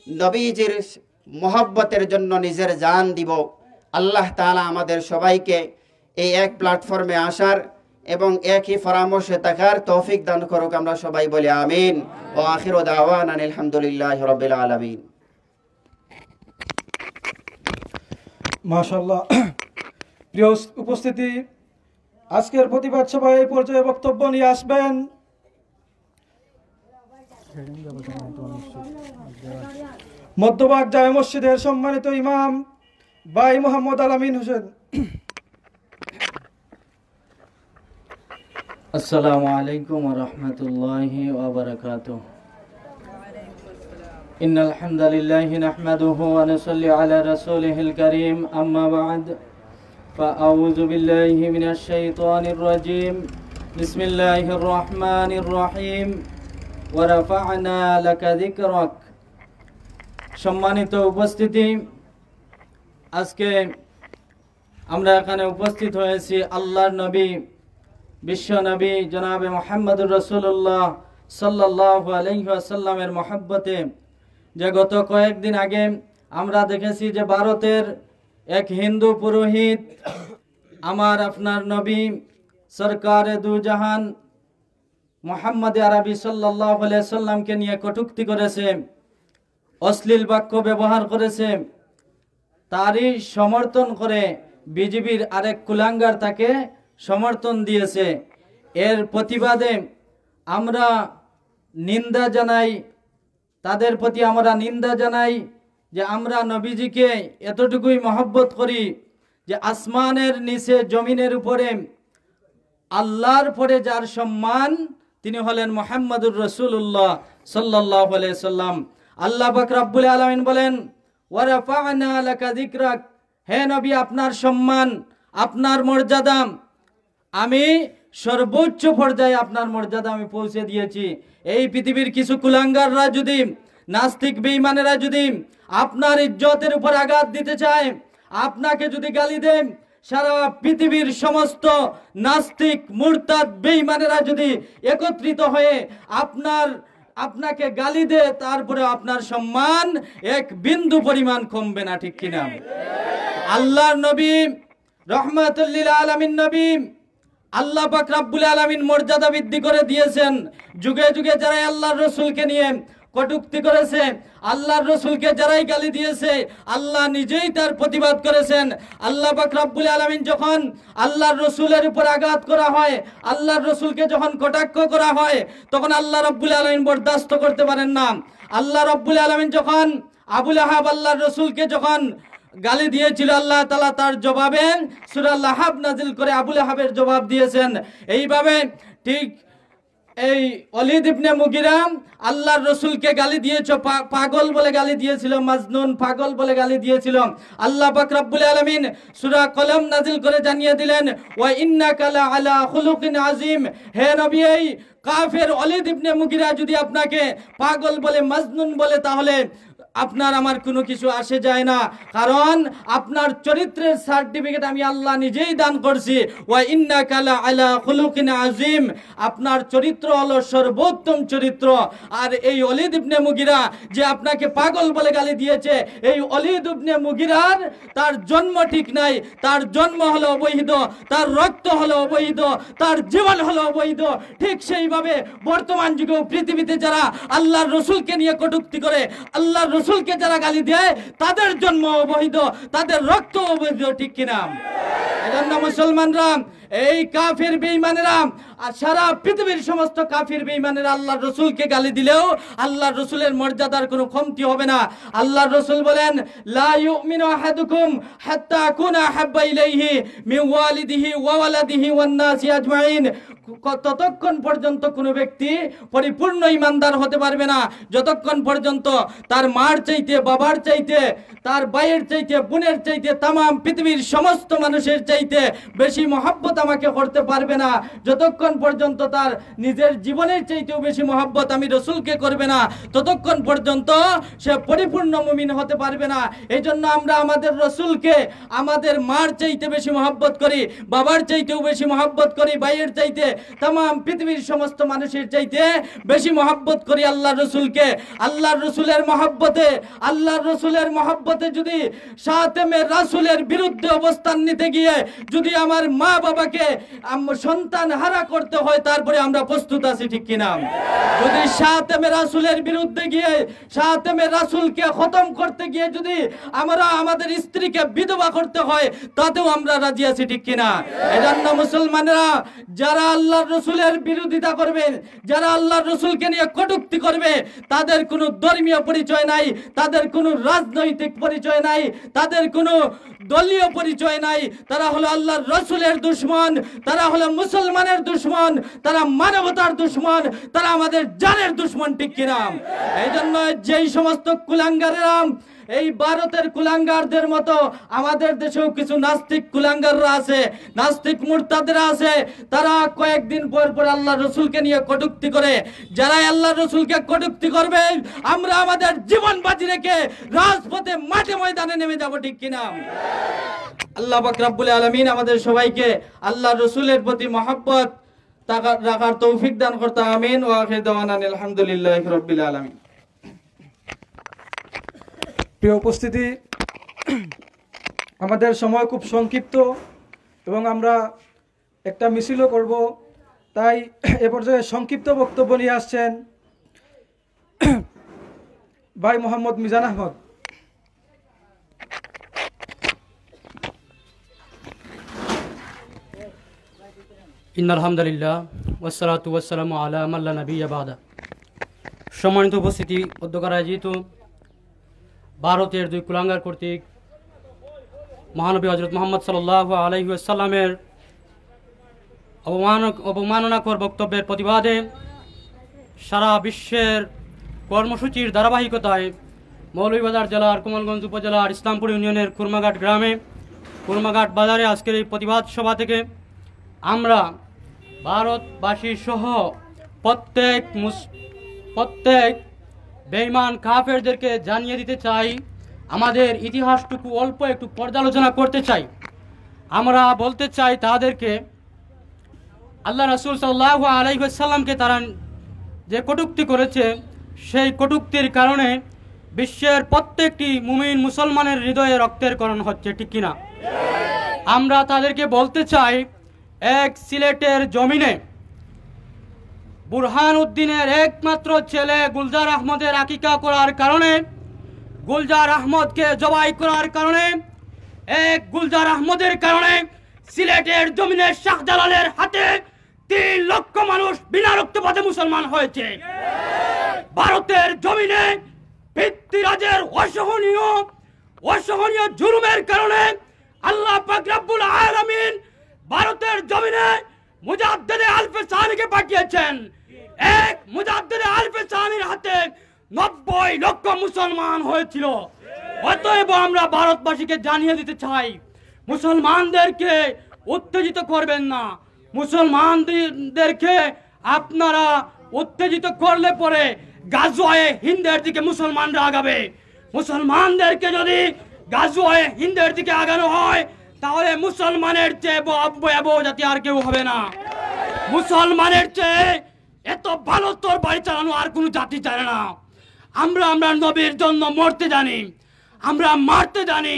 নবীজির মহব্বতের জন্য নিজের জান দিব। আল্লাহ তাআলা আমাদের সবাইকে এই এক প্ল্যাটফর্মে আসার এবং একই পরামর্শে থাকার তৌফিক দান করুক। আমরা সবাই বলি আমিন। ওয়া আখিরু দাওয়ানা আলহামদুলিল্লাহি রাব্বিল আলামিন। মাশাআল্লাহ। প্রিয় উপস্থিতি, আজকের প্রতিবাদ সভায় এই পর্যায়ে বক্তব্য নিয়ে আসবেন মধ্যবাগ জামে মসজিদের সম্মানিত ইমাম ভাই মোহাম্মদ আলামিন হোসেন। আসসালামু আলাইকুম ওয়া রাহমাতুল্লাহি ওয়া বারাকাতুহু। ইন্নাল হামদালিল্লাহি নাহমাদুহু ওয়া নুসাল্লি আলা রাসূলিহিল কারীম, আম্মা বা'দ, ফাআউযু বিল্লাহি মিনাশ শাইতানির রাজীম। বিসমিল্লাহির রহমানির রহিম। ওয়া রাফা'না লাকা যিকরাক। সম্মানিত উপস্থিতি, আজকে আমরা এখানে উপস্থিত হয়েছি আল্লাহর নবী, বিশ্ব নবী জনাবে মুহাম্মদুর রাসূলুল্লাহ সাল্লাল্লাহু আলাইহি ওয়াসাল্লামের মহব্বতে। যে গত কয়েকদিন আগে আমরা দেখেছি যে ভারতের এক হিন্দু পুরোহিত আমার আপনার নবী সরকারে দু জাহান মুহাম্মদ আরবি সাল্লাল্লাহু আলাইহি সাল্লামকে নিয়ে কটূক্তি করেছে, অশ্লীল বাক্য ব্যবহার করেছে। তারই সমর্থন করে বিজেপির আরেক কুলাঙ্গার তাকে সমর্থন দিয়েছে। এর প্রতিবাদে আমরা নিন্দা জানাই, তাদের প্রতি আমরা নিন্দা জানাই যে আমরা নবীজিকে এতটুকুই মহব্বত করি যে আসমানের নিচে জমিনের উপরে আল্লাহর পরে যার সম্মান তিনি হলেন মুহাম্মদুর রাসূলুল্লাহ সাল্লাল্লাহু আলাইহি সাল্লাম। আল্লাহ পাক রব্বুল আলামিন বলেন, ওয়া রাফা'না লাকা যিকরাক, হে নবী আপনার সম্মান, আপনার মর্যাদা আমি সর্বোচ্চ পর্যায়ে আপনার মর্যাদা আমি পৌঁছে দিয়েছি। এই পৃথিবীর কিছু কুলাঙ্গাররা যদি, নাস্তিক বেঈমানেরা যদি আপনার ইজ্জতের উপর আঘাত দিতে চায়, আপনাকে যদি গালি দেন, সারা পৃথিবীর সমস্ত নাস্তিক মুরতাদ বেঈমানেরা যদি একত্রিত হয়ে আপনাকে গালি দেয়, তারপরে আপনার সম্মান এক বিন্দু পরিমাণ কমবে না, ঠিক কিনা? আল্লাহর নবী রহমাতুল লিল আলামিন নবী, আল্লাহ পাক রব্বুল আলামিন মর্যাদা বৃদ্ধি করে দিয়েছেন। যুগে যুগে যারা আল্লাহর রাসূলকে নিয়ে কটূক্তি করেছে, আল্লাহর রাসূলকে যারাই গালি দিয়েছে, আল্লাহ নিজেই তার প্রতিবাদ করেছেন। আল্লাহ পাক রব্বুল আলামিন যখন আল্লাহর রাসূলের উপর আঘাত করা হয়, আল্লাহর রাসূলকে যখন কটাক্ষ করা হয়, তখন আল্লাহ রব্বুল আলামিন বরদাস্ত করতে পারেন না। আল্লাহ রব্বুল আলামিন যখন আবু লাহাব আল্লাহর রাসূলকে যখন গালি দিয়েছিল, আল্লাহ তাআলা তার জবাবে সূরা লাহাব নাজিল করে আবু লাহাবের জবাব দিয়েছেন। এইভাবে ঠিক এই ওয়ালিদ ইবনে মুগিরা আল্লাহর রাসূলকে গালি দিয়েছে, পাগল বলে গালি দিয়েছিল, মাজনুন পাগল বলে গালি দিয়েছিল। আল্লাহ পাক রব্বুল আলামিন সূরা কলম নাজিল করে জানিয়ে দিলেন, ওয়া ইন্নাকা লা আলা খুলুকিন আযীম, হে নবী এই কাফের ওয়ালিদ ইবনে মুগিরা যদি আপনাকে পাগল বলে, মাজনুন বলে, তাহলে আপনার আমার কোনো কিছু আসে যায় না, কারণ আপনার চরিত্রের সার্টিফিকেট আমি আল্লাহ নিজেই দান করছি। ওয়া ইন্নাকা লা আলা খুলুকিন আযীম, আপনার চরিত্র হলো সর্বোত্তম চরিত্র। আর এই ওয়ালিদ ইবনে মুগিরা যে আপনাকে পাগল বলে গালি দিয়েছে, এই ওয়ালিদ ইবনে মুগিরার তার জন্ম ঠিক নাই, তার জন্ম হলো অবৈধ, তার রক্ত হলো অবৈধ, তার জীবন হলো অবৈধ। ঠিক সেইভাবে বর্তমান যুগেও পৃথিবীতে যারা আল্লাহর রাসূলকে নিয়ে কটূক্তি করে, আল্লাহর রাসূলকে যারা গালি দেয়, তাদের জন্ম অবৈধ, তাদের রক্ত অবৈধ, ঠিক কিনা? এজন্য মুসলমানরা, এই কাফির বেঈমানেরা, সারা পৃথিবীর সমস্ত কাফির বেঈমানেরা আল্লাহর রাসূলকে গালি দিলেও আল্লাহর রাসূলের মর্যাদার কোনো কমতি হবে না। আল্লাহর রাসূল বলেন, লা ইউমিনু আহাদুকুম হাত্তা আকুনা হাব্বা ইলাইহি মিন ওয়ালিদিহি ওয়া ওয়ালাদিহি ওয়ান নাসি আজমাইন, ততক্ষণ পর্যন্ত কোনো ব্যক্তি পরিপূর্ণ ঈমানদার হতে পারবে না যতক্ষণ পর্যন্ত তার মার চাইতে, বাবার চাইতে, তার ভাইয়ের চাইতে, বোনের চাইতে, তামাম পৃথিবীর সমস্ত মানুষের চাইতে বেশি মহব্বত আমাকে করতে পারবে না, যতক্ষণ পর্যন্ত তার নিজের জীবনের চাইতেও বেশি মহব্বত আমি রাসূলকে করবে না, ততক্ষণ পর্যন্ত সে পরিপূর্ণ মুমিন হতে পারবে না। এই জন্য আমরা আমাদের রাসূলকে আমাদের মার চাইতে বেশি মহব্বত করি, বাবার চাইতেও বেশি মহব্বত করি, ভাইয়ের চাইতে, তামাম পৃথিবীর সমস্ত মানুষের চাইতে বেশি মহব্বত করি আল্লাহর রাসূলকে। আল্লাহর রাসূলের মহব্বতে, আল্লাহর রাসূলের মহব্বতে যদি শাতেমে রাসূলের বিরুদ্ধে অবস্থান নিতে গিয়ে যদি আমার মা বাবাকে সন্তান হারা করতে হয়, তারপরে আমরা প্রস্তুত আছি, ঠিক কিনা? যদি শাতেমে রাসূলের বিরুদ্ধে গিয়ে, শাতেমে রাসূলকে খতম করতে গিয়ে যদি আমরা আমাদের স্ত্রীকে বিধবা করতে হয়, তাতেও আমরা রাজি আছি, ঠিক কিনা? এজন্য মুসলমানেরা, যারা আল্লাহর রাসূলের বিরোধিতা করবে, যারা আল্লাহর রাসূলকে নিয়ে কটূক্তি করবে, তাদের কোনো ধর্মীয় পরিচয় নাই, তাদের কোনো রাজনৈতিক পরিচয় নাই, তাদের কোনো দলীয় পরিচয় নাই, তারা হলো আল্লাহর রাসূলের দুশমন, তারা হলো মুসলমানের দুশমন, তারা মানবতার দুশমন, তারা আমাদের জানের দুশমন, ঠিক কিনা? এই জন্য যেই সমস্ত কুলাঙ্গারেরা এই ভারতের কুলাঙ্গারদের মতো আমাদের দেশেও কিছু নাস্তিক কুলাঙ্গাররা আছে, নাস্তিক মুরতাদরা আছে, তারা কয়েকদিন পর পর আল্লাহর রাসূলকে নিয়ে কটূক্তি করে। যারা আল্লাহর রাসূলকে কটূক্তি করবে, আমরা আমাদের জীবন বাজি রেখে রাজপথে, মাঠে ময়দানে নেমে যাব, ঠিক কিনা? আল্লাহ পাক রব্বুল আলামিন আমাদের সবাইকে আল্লাহর রাসূলের প্রতি মহব্বত রাখার তৌফিক দান করতে, আমিন। ওয়া আখির দাওয়ানা আলহামদুলিল্লাহি রাব্বিল আলামিন। প্রিয় উপস্থিতি, আমাদের সময় খুব সংক্ষিপ্ত এবং আমরা একটা মিছিলও করব, তাই এ পর্যায়ে সংক্ষিপ্ত বক্তব্য নিয়ে আসছেন ভাই মোহাম্মদ মিজান আহমদ। ইন্নাল হামদুলিল্লাহ ওয়াসসালাতু ওয়াসসালামু আলা মান লা নাবিয়্যা বা'দা। সম্মানিত উপস্থিতি, অধ্যক্ষ আয়োজিত ভারতের দুই কুলাঙ্গার কর্তৃক মহানবী হযরত মুহাম্মদ সাল্লাল্লাহু আলাইহি ওয়াসাল্লামের অবমাননাকর বক্তব্যের প্রতিবাদে সারা বিশ্বের কর্মসূচির ধারাবাহিকতায় মৌলভীবাজার জেলার কমলগঞ্জ উপজেলার ইসলামপুর ইউনিয়নের কুরমাঘাট গ্রামে কুরমাঘাট বাজারে আজকের এই প্রতিবাদ সভা থেকে আমরা ভারতবাসী সহ প্রত্যেক বেঈমান কাফেরদেরকে জানিয়ে দিতে চাই, আমাদের ইতিহাসটুকু অল্প একটু পর্যালোচনা করতে চাই। আমরা বলতে চাই তাদেরকে, আল্লাহ রাসূল সাল্লাল্লাহু আলাইহি ওয়াসাল্লামকে তারা যে কটূক্তি করেছে, সেই কটূক্তির কারণে বিশ্বের প্রত্যেকটি মুমিন মুসলমানের হৃদয়ে রক্তের করণ হচ্ছে, ঠিক কিনা? আমরা তাদেরকে বলতে চাই, এক সিলেটের জমিনে বুরহান উদ্দিনের একমাত্র ছেলে গুলজার আহমদের আকিকা করার কারণে, গুলজার আহমদকে জবাই করার কারণে, এক গুলজার আহমদের কারণে সিলেটের জমিনে শাহজালালের হাতে 3 লক্ষ মানুষ বিনা রক্তপাতে মুসলমান হয়েছে। ভারতের জমিনে পিতৃরাজের অসহনীয় জুলুমের কারণে আল্লাহ পাক রব্বুল আলামিন ভারতের জমিনে মুজাদ্দিদে আলফে সানিকে পাঠিয়েছেন। এক মুজাদ্দিদে আলফে সানির হাতে 90 লক্ষ মুসলমান হয়েছিল। অতএব আমরা ভারতবাসীকে জানিয়ে দিতে চাই, মুসলমানদেরকে উত্তেজিত করবেন না। মুসলমানদেরকে আপনারা উত্তেজিত করলে পরে গাজওয়ায়ে হিন্দের দিকে মুসলমানরা আগাবে। মুসলমানদেরকে যদি গাজওয়ায়ে হিন্দের দিকে আগানো হয়, তাহলে মুসলমানের চেয়ে ভয়াবহ জাতি আর কেউ হবে না। মুসলমানের চেয়ে এত ভালো তোর বাড়ি চালানো আর কোনো জাতি জানে না। আমরা নবীর জন্য মরতে জানি, আমরা মারতে জানি।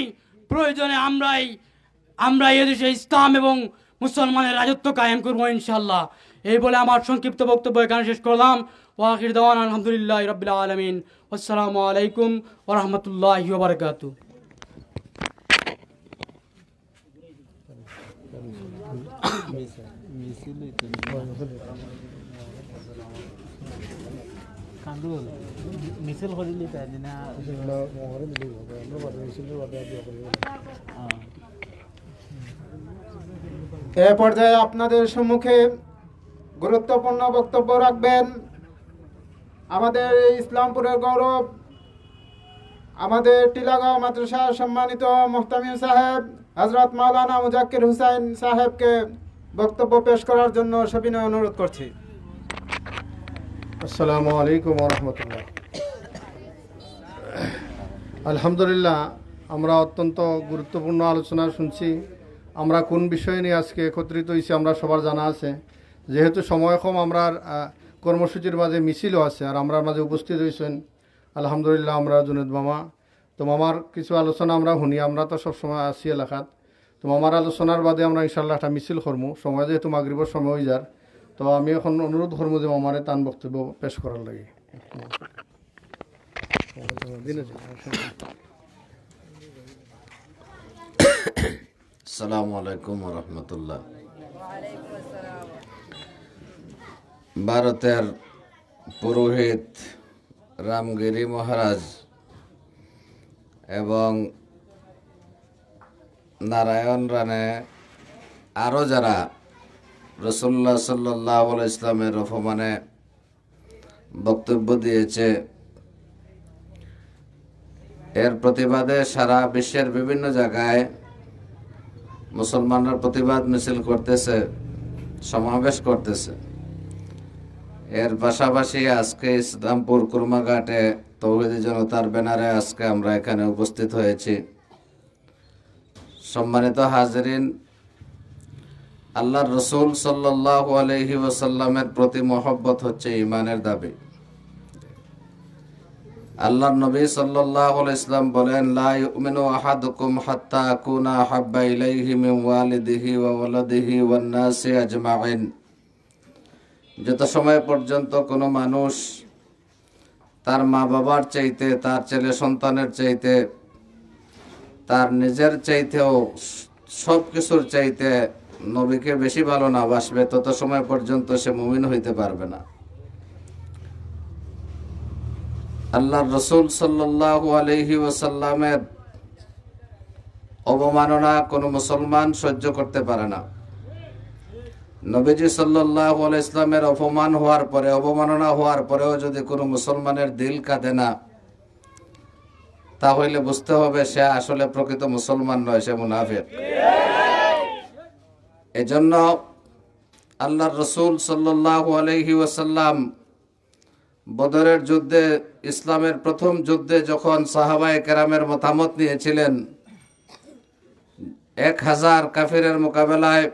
প্রয়োজনে আমরা এদেশে ইসলাম এবং মুসলমানের রাজত্ব কায়েম করবো ইনশাল্লাহ। এই বলে আমার সংক্ষিপ্ত বক্তব্য এখানে শেষ করলাম। ওয়া আখির দাওয়ানা আলহামদুলিল্লাহি রাব্বিল আলামিন। আসসালামু আলাইকুম ওয়া রাহমাতুল্লাহি ওয়া বারাকাতুহু। মিছিল কৰিলি দিনা এ পর্যায়ে আপনাদের সম্মুখে গুরুত্বপূর্ণ বক্তব্য রাখবেন আমাদের এই ইসলামপুরের গৌরব, আমাদের টিলাগাঁও মাদ্রাসার সম্মানিত মুহতামিম সাহেব হযরত মাওলানা মুজাক্কির হুসাইন সাহেবকে বক্তব্য পেশ করার জন্য সবিনয় অনুরোধ করছি। আসসালামু আলাইকুম ওয়া রাহমাতুল্লাহ। আলহামদুলিল্লাহ, আমরা অত্যন্ত গুরুত্বপূর্ণ আলোচনা শুনছি। আমরা কোন বিষয় নিয়ে আজকে একত্রিত হয়েছি আমরা সবার জানা আছে। যেহেতু সময় কম, আমরা কর্মসূচির মাঝে মিছিলও আছে, আর আমরা মাঝে উপস্থিত হয়েছেন আলহামদুলিল্লাহ আমরা জুনেদ মামা। তো মামার কিছু আলোচনা আমরা শুনি, আমরা তো সবসময় আছি এলাকাত। তো মামার আলোচনার বাদে আমরা ইনশাল্লাহ একটা মিছিল করবো, সময় যেহেতু মাগরিবের সময় হয়ে যার। তো আমি এখন অনুরোধ করবো যে মামারে তান বক্তব্য পেশ করার লাগে। আসসালামু আলাইকুম ওয়া রাহমাতুল্লাহ। ভারতের পুরোহিত রামগিরি মহারাজ এবং নারায়ণ রানে আরও যারা রাসূলুল্লাহ সাল্লাল্লাহু আলাইহি ইসলামের অপমানে বক্তব্য দিয়েছে, এর প্রতিবাদে সারা বিশ্বের বিভিন্ন জায়গায় মুসলমানরা প্রতিবাদ মিছিল করতেছে, সমাবেশ করতেছে। এর পাশাপাশি আজকে ইসলামপুর কুরমাঘাটে তৌহিদি জনতার ব্যানারে আজকে আমরা এখানে উপস্থিত হয়েছি। সম্মানিত হাজিরিন, আল্লাহর রসুল সাল্লাল্লাহু আলাইহি ওয়াসাল্লামের প্রতি মহব্বত হচ্ছে ঈমানের দাবি। আল্লাহর নবী সাল্লাল্লাহু আলাইহি ওয়াসাল্লাম বলেন, লা ইউমিনু আহাদুকুম হাত্তা আকুনা হাব্বা ইলাইহি মিন ওয়ালিদিহি ওয়া ওয়ালাদিহি ওয়ান নাসি আজমাইন। যত সময় পর্যন্ত কোনো মানুষ তার মা বাবার চাইতে, তার ছেলে সন্তানের চাইতে, তার নিজের চাইতেও সব কিছুর চাইতে নবীকে বেশি ভালো না বাসবে, তত সময় পর্যন্ত সে মুমিন হইতে পারবে না। আল্লাহর রসুল সাল্লাল্লাহু আলাইহি ওয়াসাল্লামের অবমাননা কোনো মুসলমান সহ্য করতে পারে না। নবীজি সাল্লাল্লাহু আলাইহি ইসলামের অপমান হওয়ার পরে, অবমাননা হওয়ার পরেও যদি কোনো মুসলমানের দিল কাঁদে না, তাহলে বুঝতে হবে সে আসলে প্রকৃত মুসলমান নয়, সে মুনাফিক। এজন্য আল্লাহর রসুল সাল্লাল্লাহু আলাইহি ওয়াসাল্লাম বদরের যুদ্ধে, ইসলামের প্রথম যুদ্ধে যখন সাহাবায়ে কেরামের মতামত নিয়েছিলেন, 1000 কাফিরের মোকাবেলায়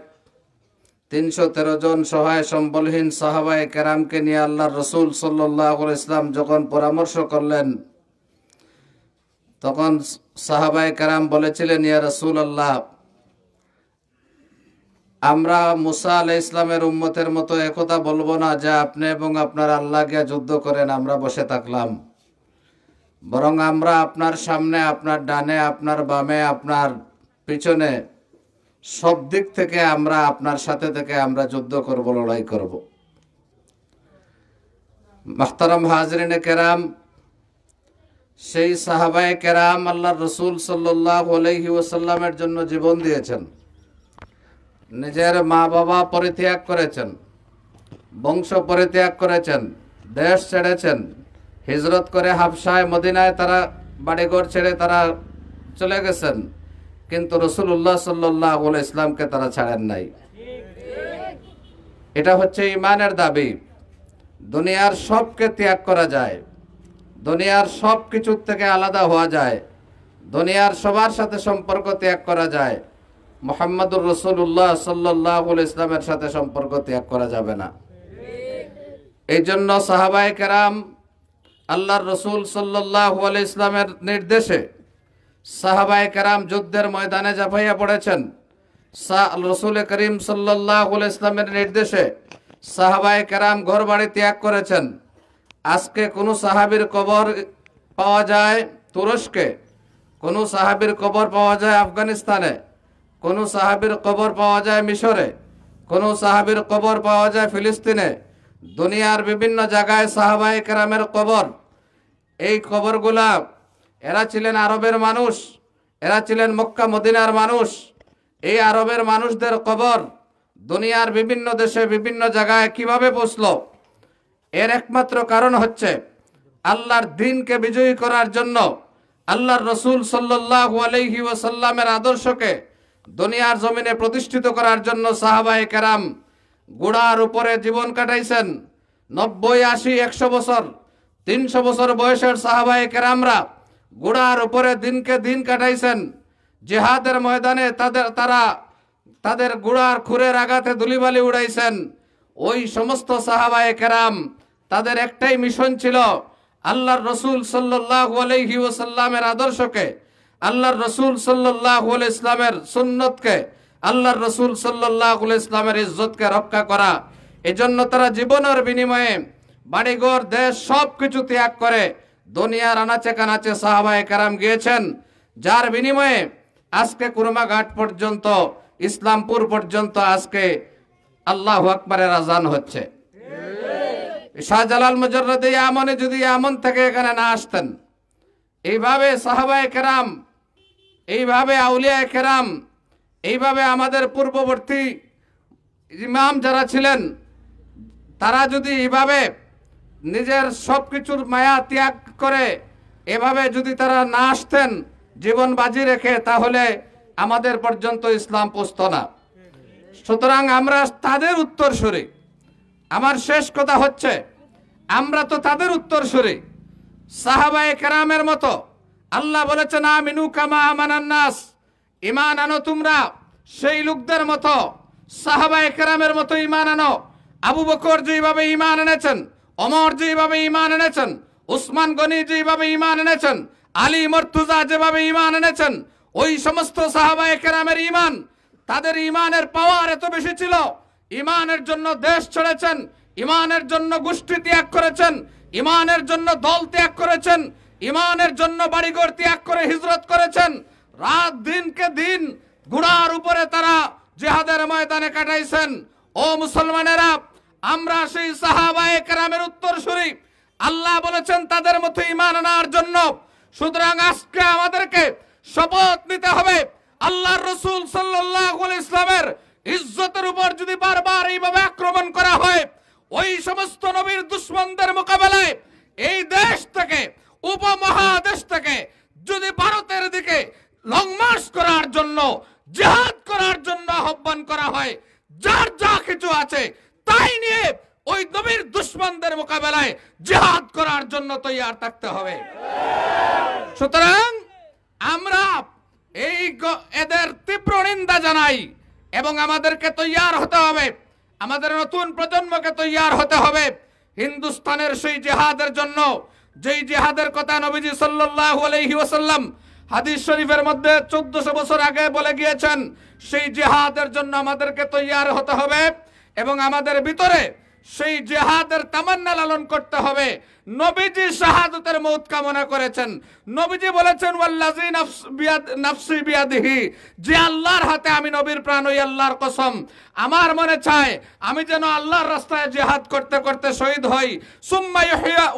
313 জন সহায় সম্বলহীন সাহাবায়ে কেরামকে নিয়ে আল্লাহর রসুল সাল্লাল্লাহু আলাইহি ওয়াসাল্লাম যখন পরামর্শ করলেন, তখন সাহাবায়ে কেরাম বলেছিলেন, ইয়া রাসূলুল্লাহ, আমরা মুসা আলাইহিস ইসলামের উম্মতের মতো একথা বলবো না যে আপনি এবং আপনার আল্লাহ গিয়া যুদ্ধ করেন, আমরা বসে থাকলাম। বরং আমরা আপনার সামনে, আপনার ডানে, আপনার বামে, আপনার পিছনে, সব দিক থেকে আমরা আপনার সাথে থেকে আমরা যুদ্ধ করব, লড়াই করব। মুহতারাম হাজরিনে কেরাম, সেই সাহাবায়ে কেরাম আল্লাহর রসুল সাল্লাল্লাহু আলাইহি ওয়াসাল্লামের জন্য জীবন দিয়েছেন, নিজের মা বাবা পরিত্যাগ করেছেন, বংশ পরিত্যাগ করেছেন, দেশ ছেড়েছেন, হিজরত করে হাবশায় মদিনায় তারা বাড়িঘর ছেড়ে তারা চলে গেছেন, কিন্তু রাসূলুল্লাহ সাল্লাল্লাহু আলাইহি ইসলামকে তারা ছাড়েন নাই। এটা হচ্ছে ঈমানের দাবি। দুনিয়ার সবকে ত্যাগ করা যায়, দুনিয়ার সব কিছুর থেকে আলাদা হওয়া যায়, দুনিয়ার সবার সাথে সম্পর্ক ত্যাগ করা যায়, মুহাম্মদুর রাসূলুল্লাহ সাল্লাল্লাহু আলাইহি ইসলামের সাথে সম্পর্ক ত্যাগ করা যাবে না। এই জন্য সাহাবায়ে কেরাম আল্লাহর রসুল সাল্লাল্লাহু আলাইহি ইসলামের নির্দেশে সাহাবায়ে কেরাম যুদ্ধের ময়দানে ঝাঁপাইয়া পড়েছেন। রসুল করিম সাল্লাল্লাহু আলাইহি ইসলামের নির্দেশে সাহাবায়ে কেরাম ঘর বাড়ি ত্যাগ করেছেন। আজকে কোনো সাহাবীর কবর পাওয়া যায় তুরস্কে, কোনো সাহাবীর কবর পাওয়া যায় আফগানিস্তানে, কোনো সাহাবীর কবর পাওয়া যায় মিশরে, কোনো সাহাবীর কবর পাওয়া যায় ফিলিস্তিনে। দুনিয়ার বিভিন্ন জায়গায় সাহাবায়ে কেরামের কবর। এই কবরগুলা, এরা ছিলেন আরবের মানুষ, এরা ছিলেন মক্কা মদিনার মানুষ। এই আরবের মানুষদের কবর দুনিয়ার বিভিন্ন দেশে বিভিন্ন জায়গায় কিভাবে পৌঁছলো? এর একমাত্র কারণ হচ্ছে আল্লাহর দ্বীনকে বিজয়ী করার জন্য, আল্লাহর রসুল সাল্লাল্লাহু আলাইহি ওয়াসাল্লামের আদর্শকে দুনিয়ার জমিনে প্রতিষ্ঠিত করার জন্য সাহাবায়ে কেরাম গোড়ার উপরে জীবন কাটাইছেন। 90, 80, 100 বছর, 300 বছর বয়সের সাহাবায়ে কেরামরা গোড়ার উপরে দিনকে দিন কাটাইছেন। জিহাদের ময়দানে তাদের গোড়ার খুরের আঘাতে ধুলিবালি উড়াইছেন। ওই সমস্ত সাহাবায়ে কেরাম, তাদের একটাই মিশন ছিল, আল্লাহর রসুল সাল্লাল্লাহু আলাইহি ওয়াসাল্লামের আদর্শকে, আল্লাহর রসুল সাল্লাল্লাহু আলাইহি ইসলামের সুন্নতকে, আল্লাহর রসুল সাল্লাল্লাহু আলাইহি ইসলামের ইজ্জতকে রক্ষা করা। এজন্য তারা জীবনের বিনিময়ে বাড়িঘর, দেশ, সব কিছু ত্যাগ করে দুনিয়ার আনাচে কানাচে সাহাবায়ে কেরাম গিয়েছেন, যার বিনিময়ে আজকে কুরমাঘাট পর্যন্ত, ইসলামপুর পর্যন্ত আজকে আল্লাহু আকবারের আজান হচ্ছে। শাহজালাল মুজাররদে ইয়ামানে যদি ইয়ামান থেকে এখানে না আসতেন, এইভাবে সাহাবায়ে কেরাম, এইভাবে আউলিয়ায়ে কেরাম, এইভাবে আমাদের পূর্ববর্তী ইমাম যারা ছিলেন, তারা যদি এইভাবে নিজের সব কিছুর মায়া ত্যাগ করে এভাবে যদি তারা না আসতেন জীবন বাজি রেখে, তাহলে আমাদের পর্যন্ত ইসলাম পৌঁছত না। সুতরাং আমরা তাদের উত্তরসূরি। আমার শেষ কথা হচ্ছে, আমরা তো তাদের উত্তরসূরি, সাহাবায়ে কেরামের মতো। আল্লাহ বলেছেন, আমিনু কামা আমানান নাস, ঈমান আনো তোমরা সেই লোকদের মতো, সাহাবায়ে কেরামের মতো ঈমান আনো। আবু বকর যেভাবে ঈমান এনেছেন, ওমর যেভাবে ঈমান এনেছেন, উসমান গনি যেভাবে ঈমান এনেছেন, আলী মুর্তজা যেভাবে ঈমান এনেছেন, ওই সমস্ত সাহাবায়ে কেরামের ঈমান, তাদের ঈমানের পাওয়ার এত বেশি ছিল, ঈমানের জন্য দেশ ছেড়েছেন, ঈমানের জন্য গোষ্ঠী ত্যাগ করেছেন, ঈমানের জন্য দল ত্যাগ করেছেন, ঈমানের জন্য বাড়িঘর ত্যাগ করে হিজরত করেছেন। রাত দিনকে দিন ঘোড়ার উপরে তারা জিহাদের ময়দানে কাটাইছেন। ও মুসলমানেরা, আমরা সেই সাহাবায়ে কেরামের উত্তরসূরি। আল্লাহ বলেছেন তাদের মতো ঈমান আনার জন্য। সুতরাং আজকে আমাদেরকে শপথ নিতে হবে, আল্লাহর রাসূল সাল্লাল্লাহু আলাইহি ইসলামের ইজ্জতের উপর যদি বারবার এইভাবে আক্রমণ করা হয়, ওই সমস্ত নবীর দুশমনদের মোকাবেলায় এই দেশ থেকে, উপমহাদেশ থেকে যদি ভারতের দিকে লং মার্চ করার জন্য, জিহাদ করার জন্য আহ্বান করা হয়, যার যা কিছু আছে তাই নিয়ে ওই নবীর দুশমনদের মোকাবেলায় জিহাদ করার জন্য তৈয়ার থাকতে হবে। সুতরাং আমরা এদের তীব্র নিন্দা জানাই এবং আমাদেরকে তৈয়ার হতে হবে, আমাদের নতুন প্রজন্মকে তৈয়ার হতে হবে হিন্দুস্তানের সেই জিহাদের জন্য, যেই জিহাদের কথা নবীজি সাল্লাল্লাহু আলাইহি ওয়াসাল্লাম হাদিস শরীফের মধ্যে 1400 বছর আগে বলে গিয়েছেন। সেই জিহাদের জন্য আমাদেরকে তৈয়ার হতে হবে এবং আমাদের ভিতরে সেই জিহাদের তামান্না লালন করতে হবে। নবীজি শাহাদাতের মউত কামনা করেছেন। নবীজি বলেছেন ওয়াল্লাযী নাফসি বিয়াদিহি, যে আল্লাহর হাতে আমি নবীর প্রাণ, ওই আল্লাহর কসম, আমার মনে চায় আমি যেন আল্লাহর রাস্তায় জিহাদ করতে করতে শহীদ হই। সুম্মা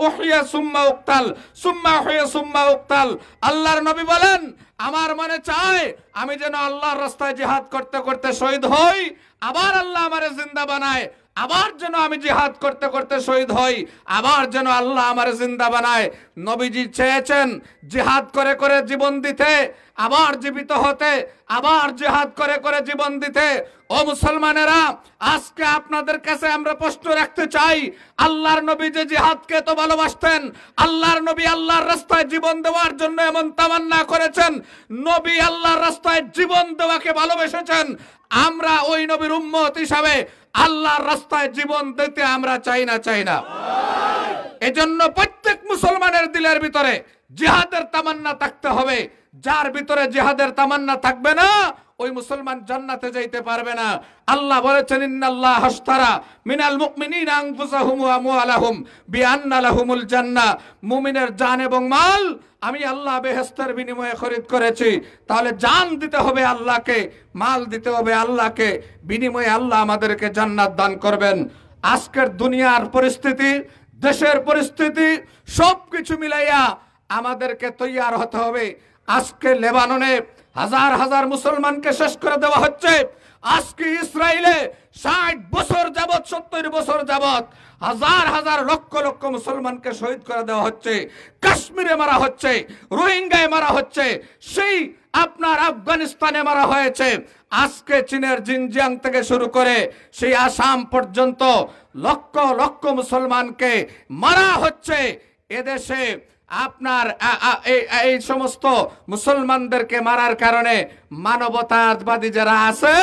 উহিয়া সুম্মা উক্তাল, সুম্মা উহিয়া সুম্মা উক্তাল। আল্লাহর নবী বলেন আমার মনে চায় আমি যেন আল্লাহর রাস্তায় জিহাদ করতে করতে শহীদ হই, আবার আল্লাহ আমারে জিন্দা বানায়, আবার যেন আমি জিহাদ করতে করতে শহীদ হই, আবার যেন আল্লাহ আমার জিন্দা বানায়। নবীজি চেয়েছেন জিহাদ করে করে জীবন দিতে, আবার জীবিত হতে, আবার জিহাদ করে করে জীবন দিতে। ও মুসলমানেরা, আজকে আপনাদের কাছে আমরা প্রশ্ন রাখতে চাই, আল্লাহর নবী যে জিহাদকে তো ভালোবাসতেন, আল্লাহর নবী আল্লাহর রাস্তায় জীবন দেওয়ার জন্য এমন তামান্না করেছেন, নবী আল্লাহর রাস্তায় জীবন দেওয়াকে ভালোবেসেছেন, আমরা ওই নবীর উম্মত হিসাবে আল্লাহর রাস্তায় জীবন দিতে আমরা চাই না? এজন্য প্রত্যেক মুসলমানের দিলের ভিতরে জিহাদের তামান্না থাকতে হবে। যার ভিতরে জিহাদের তামান্না থাকবে না, ওই মুসলমান জান্নাতে যাইতে পারবে না। আল্লাহ বলেছেন ইন্নাল্লাহ হাশতারা মিনাল মুমিনিনা আনফুসাহুম ওয়া আমওয়ালাহুম বিআন্না লাহুমুল জান্নাহ। মুমিনের জান এবং মাল আমি আল্লাহ বেহেশতের বিনিময়ে খরিদ করেছি। তাহলে জান দিতে হবে আল্লাহকে, মাল দিতে হবে আল্লাহকে, বিনিময়ে আল্লাহ আমাদেরকে জান্নাত দান করবেন। আজকের দুনিয়ার পরিস্থিতি, দেশের পরিস্থিতি সবকিছু মিলাইয়া আমাদেরকে তৈয়ার হতে হবে। আজকে লেবাননে হাজার হাজার মুসলমানকে শেষ করে দেওয়া হচ্ছে। আজকে ইসরায়েলে 60 বছর যাবত, 70 বছর যাবত হাজার হাজার লক্ষ লক্ষ মুসলমানকে শহীদ করে দেওয়া হচ্ছে। কাশ্মীরে মারা হচ্ছে, রোহিঙ্গায় মারা হচ্ছে, সেই আপনার আফগানিস্তানে মারা হয়েছে। আজকে চীনের জিনজিয়াং থেকে শুরু করে সেই আসাম পর্যন্ত লক্ষ লক্ষ মুসলমানকে মারা হচ্ছে। এদেশে আপনার এই সমস্ত মুসলমানদেরকে মারার কারণে মানবতাবাদী যারা আছে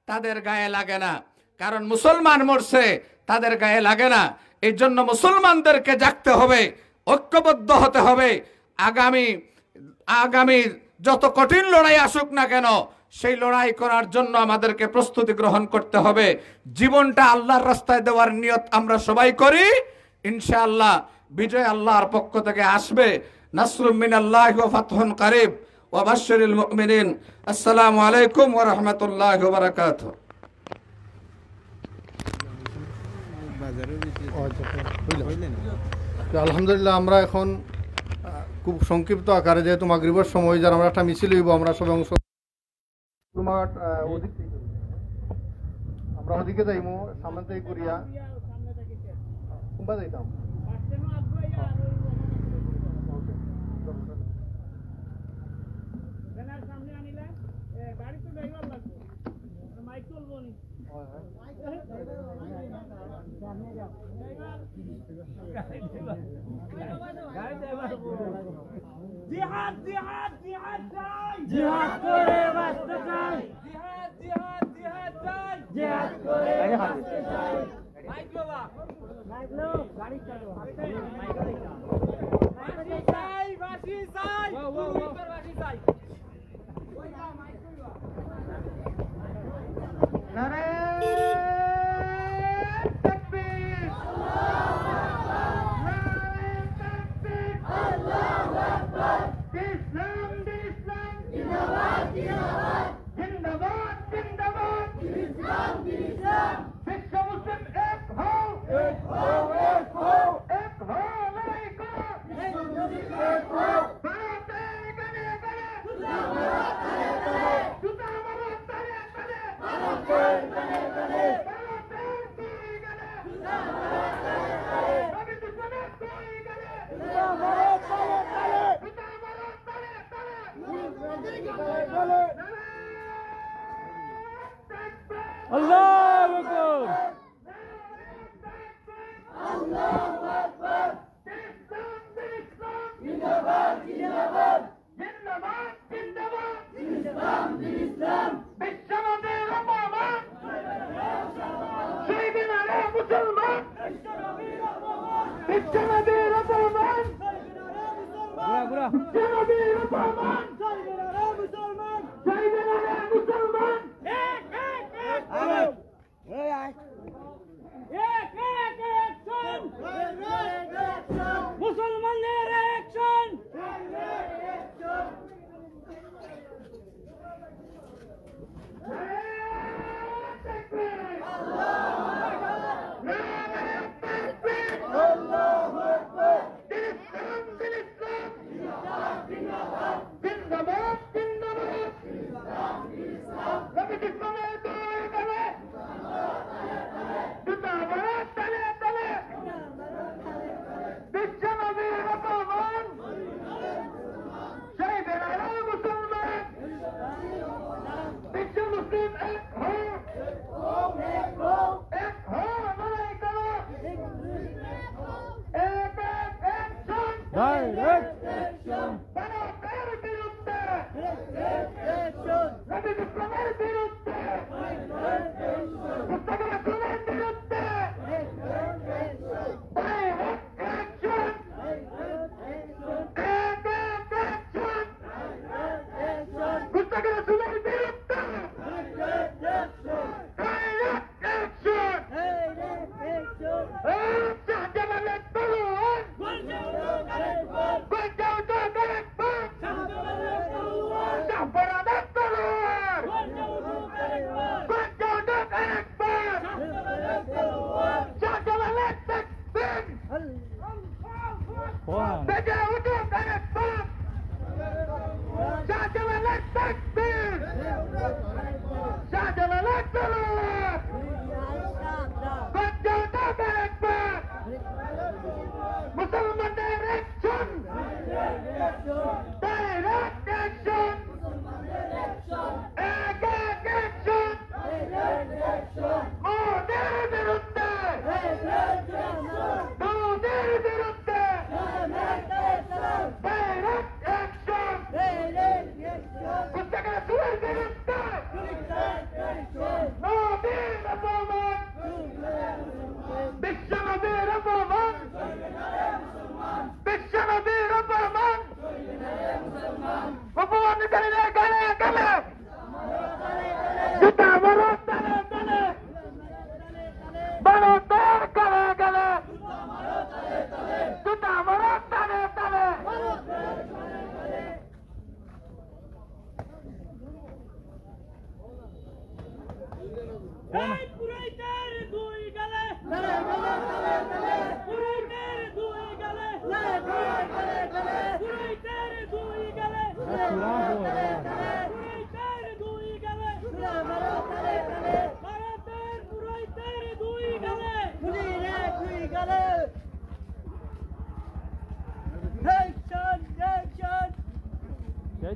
তাদের গায়ে লাগে না, কারণ মুসলমান মরছে, তাদের গায়ে লাগে না। এই জন্য মুসলমানদেরকে জাগতে হবে, ঐক্যবদ্ধ হতে হবে। আগামী যত কঠিন লড়াই আসুক না কেন, সেই লড়াই করার জন্য আমাদেরকে প্রস্তুতি গ্রহণ করতে হবে। জীবনটা আল্লাহর রাস্তায় দেওয়ার নিয়ত আমরা সবাই করি, ইনশাআল্লাহ বিজয় আল্লাহর পক্ষ থেকে আসবে। নাসরুম মিনাল্লাহি ওয়া ফাতহুন কারীব ওয়া বাশশিরিল মুমিনিন। আসসালামু আলাইকুম ওয়া রাহমাতুল্লাহি ওয়া বারাকাতুহু। আলহামদুলিল্লাহ, আমরা এখন খুব সংক্ষিপ্ত আকারে, যেহেতু মাগরিবের সময়, যার আমরা একটা মিছিল হইব, আমরা সবাই অংশ আমরা ওদিকে যাইমু, সামনে থেকে করিয়া কুম্বা যাইতাম। জিহাদ জিহাদ জিহাদ চাই, জিহাদ করে বাঁচতে চাই, জিহাদ জিহাদ জিহাদ চাই, জিহাদ করে বাঁচতে চাই। মাইক লো গাড়ি চালাও, বাঁশি চাই, বাঁশি চাই, বাঁশি চাই। নারে তাকবীর, আল্লাহু আকবার, ইসলাম ইসলাম, জিন্দাবাদ জিন্দাবাদ, জিন্দাবাদ জিন্দাবাদ, ইসলাম ইসলাম। বিশ্ব মুসলিম এক হও, এক হও, এক হও, এক হও, লড়াই করো, বিশ্ব মুসলিম এক হও। ভারতে গনে গনে, জুতা মারো তালে তালে, জুতা মারো তালে তালে, ভারতে আল্লাহু আকবার। মুসলমানদের অ্যাকশন।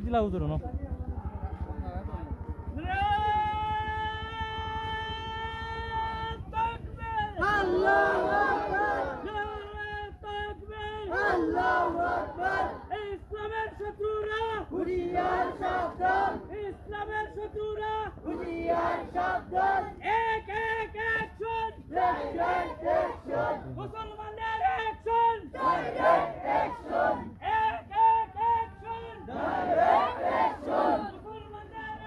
দিলা হুজুর না ইসলামের শত্রুরা ইসলামের শত্রুরা এক এক অ্যাকশন মুসলমানদের অ্যাকশন এক এক অ্যাকশন মুসলমানদের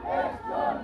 অ্যাকশন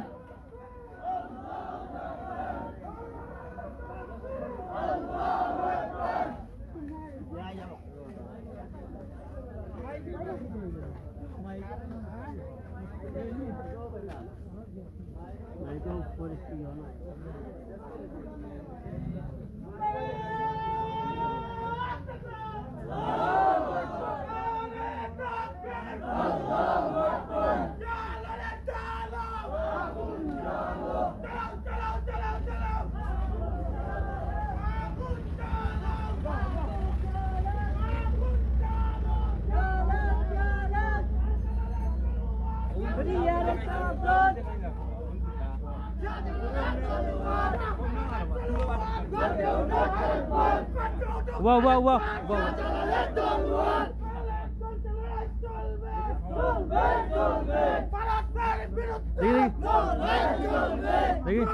ওয়া ওয়া ওয়া ওয়া দেখি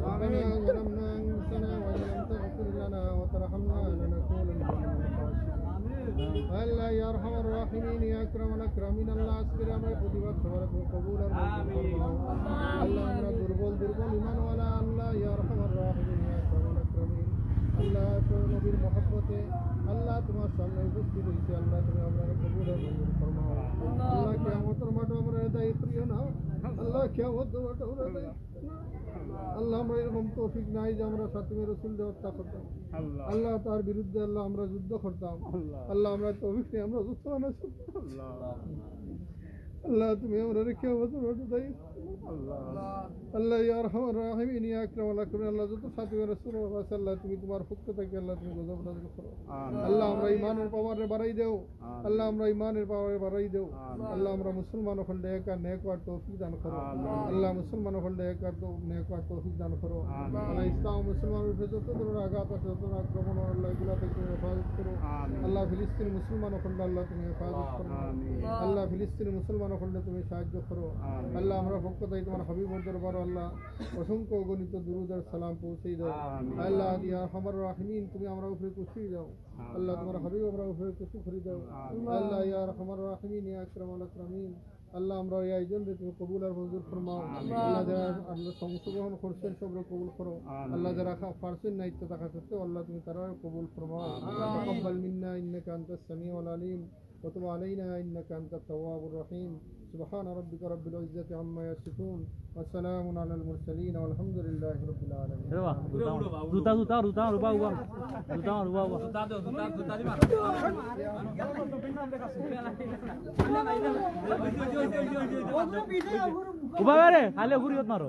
ربنا ظلمنا أنفسنا وإن لم تغفر لنا وترحمنا لنكونن من الخاسرين ألا يا أرحم الراحمين يا أكرم الأكرمين الله أسكر أمر قدوات صبرك وقبول الله أمر دربل إيمان ولا الله يا أرحم الراحمين يا أكرم الأكرمين الله نبيর মহব্বতে আল্লাহ তোমার সামনে উপস্থিত হয়েছে আল্লাহ তুমি আমরা কবুল আর মঞ্জুর ফরমাও আল্লাহ কিয়ামতের মাঠে আমরা দায়ী করিও না আল্লাহ কিয়ামতের মাঠে আমরা দায়ী আল্লাহ আমরা এরকম তৌফিক নাই যে আমরা ফাতিমা রাসূলকে হত্যা করতাম আল্লাহ তার বিরুদ্ধে আল্লাহ আমরা যুদ্ধ করতাম আল্লাহ আমরা তৌফিক নিয়ে আমরা যুদ্ধ না আল্লাহ তুমি আমরা কিয়ামতের মাঠে দায়ী আল্লাহ ইয়া আরহামার রাহিমিন ইয়া আকরামাল আকরামিন আল্লাহ যত ফাতিমা রাসূলুল্লাহ সাল্লাল্লাহু তুমি তোমার পক্ষ থেকে আল্লাহ তুমি গজব নাযিল করো আল্লাহ আমরা ঈমানের পাওয়ারে বাড়াই দাও আল্লাহ আমরা ঈমানের পাওয়ারে বাড়াই দাও আল্লাহ আমরা মুসলমান হলে একা নেক আর তৌফিক দান করো আল্লাহ মুসলমান হলে একা নেক আর তৌফিক দান করো আল্লাহ ইসলাম মুসলমানের উপরে যত ধরনের আঘাত আছে যত আক্রমণ আল্লাহ এগুলা থেকে হেফাজত করো আল্লাহ ফিলিস্তিনি মুসলমান হলে আল্লাহ তুমি হেফাজত করো আল্লাহ ফিলিস্তিনি মুসলমান হলে তুমি সাহায্য করো আল্লাহ আমরা পক্ষ থেকে তোমার হাবিবের দরবার আল্লাহ অসংখ্য গণিত দুরুদ আর সালাম পৌঁছে দাও আল্লাহ ইয়া আরহামার রাহিমিন তুমি আমরা উপরে খুশি দাও আল্লাহ তোমার হাবিব আমরা উপরে খুশি করে দাও আল্লাহ ইয়া আরহামার রাহিমিন ইয়া আকরামাল আকরামিন আল্লাহ আমরা এই আয়োজনকে তুমি কবুল আর মঞ্জুর ফরমাও আল্লাহ যারা আল্লাহ অংশগ্রহণ করছেন সবরে কবুল করো আল্লাহ যারা পারছেন না ইচ্ছা থাকা সত্ত্বেও আল্লাহ তুমি তারা কবুল ফরমাও তাকাব্বাল মিন্না ইন্নাকা আনতাস সামিউল আলিম وتب علينا إنك أنت التواب الرحيم سبحان ربك رب العزة عما يصفون وسلام على المرسلين والحمد لله رب العالمين জুতা জুতা জুতা রুবা উবা জুতা রুবা উবা উবা রে খালি ঘুরিয়ত মারো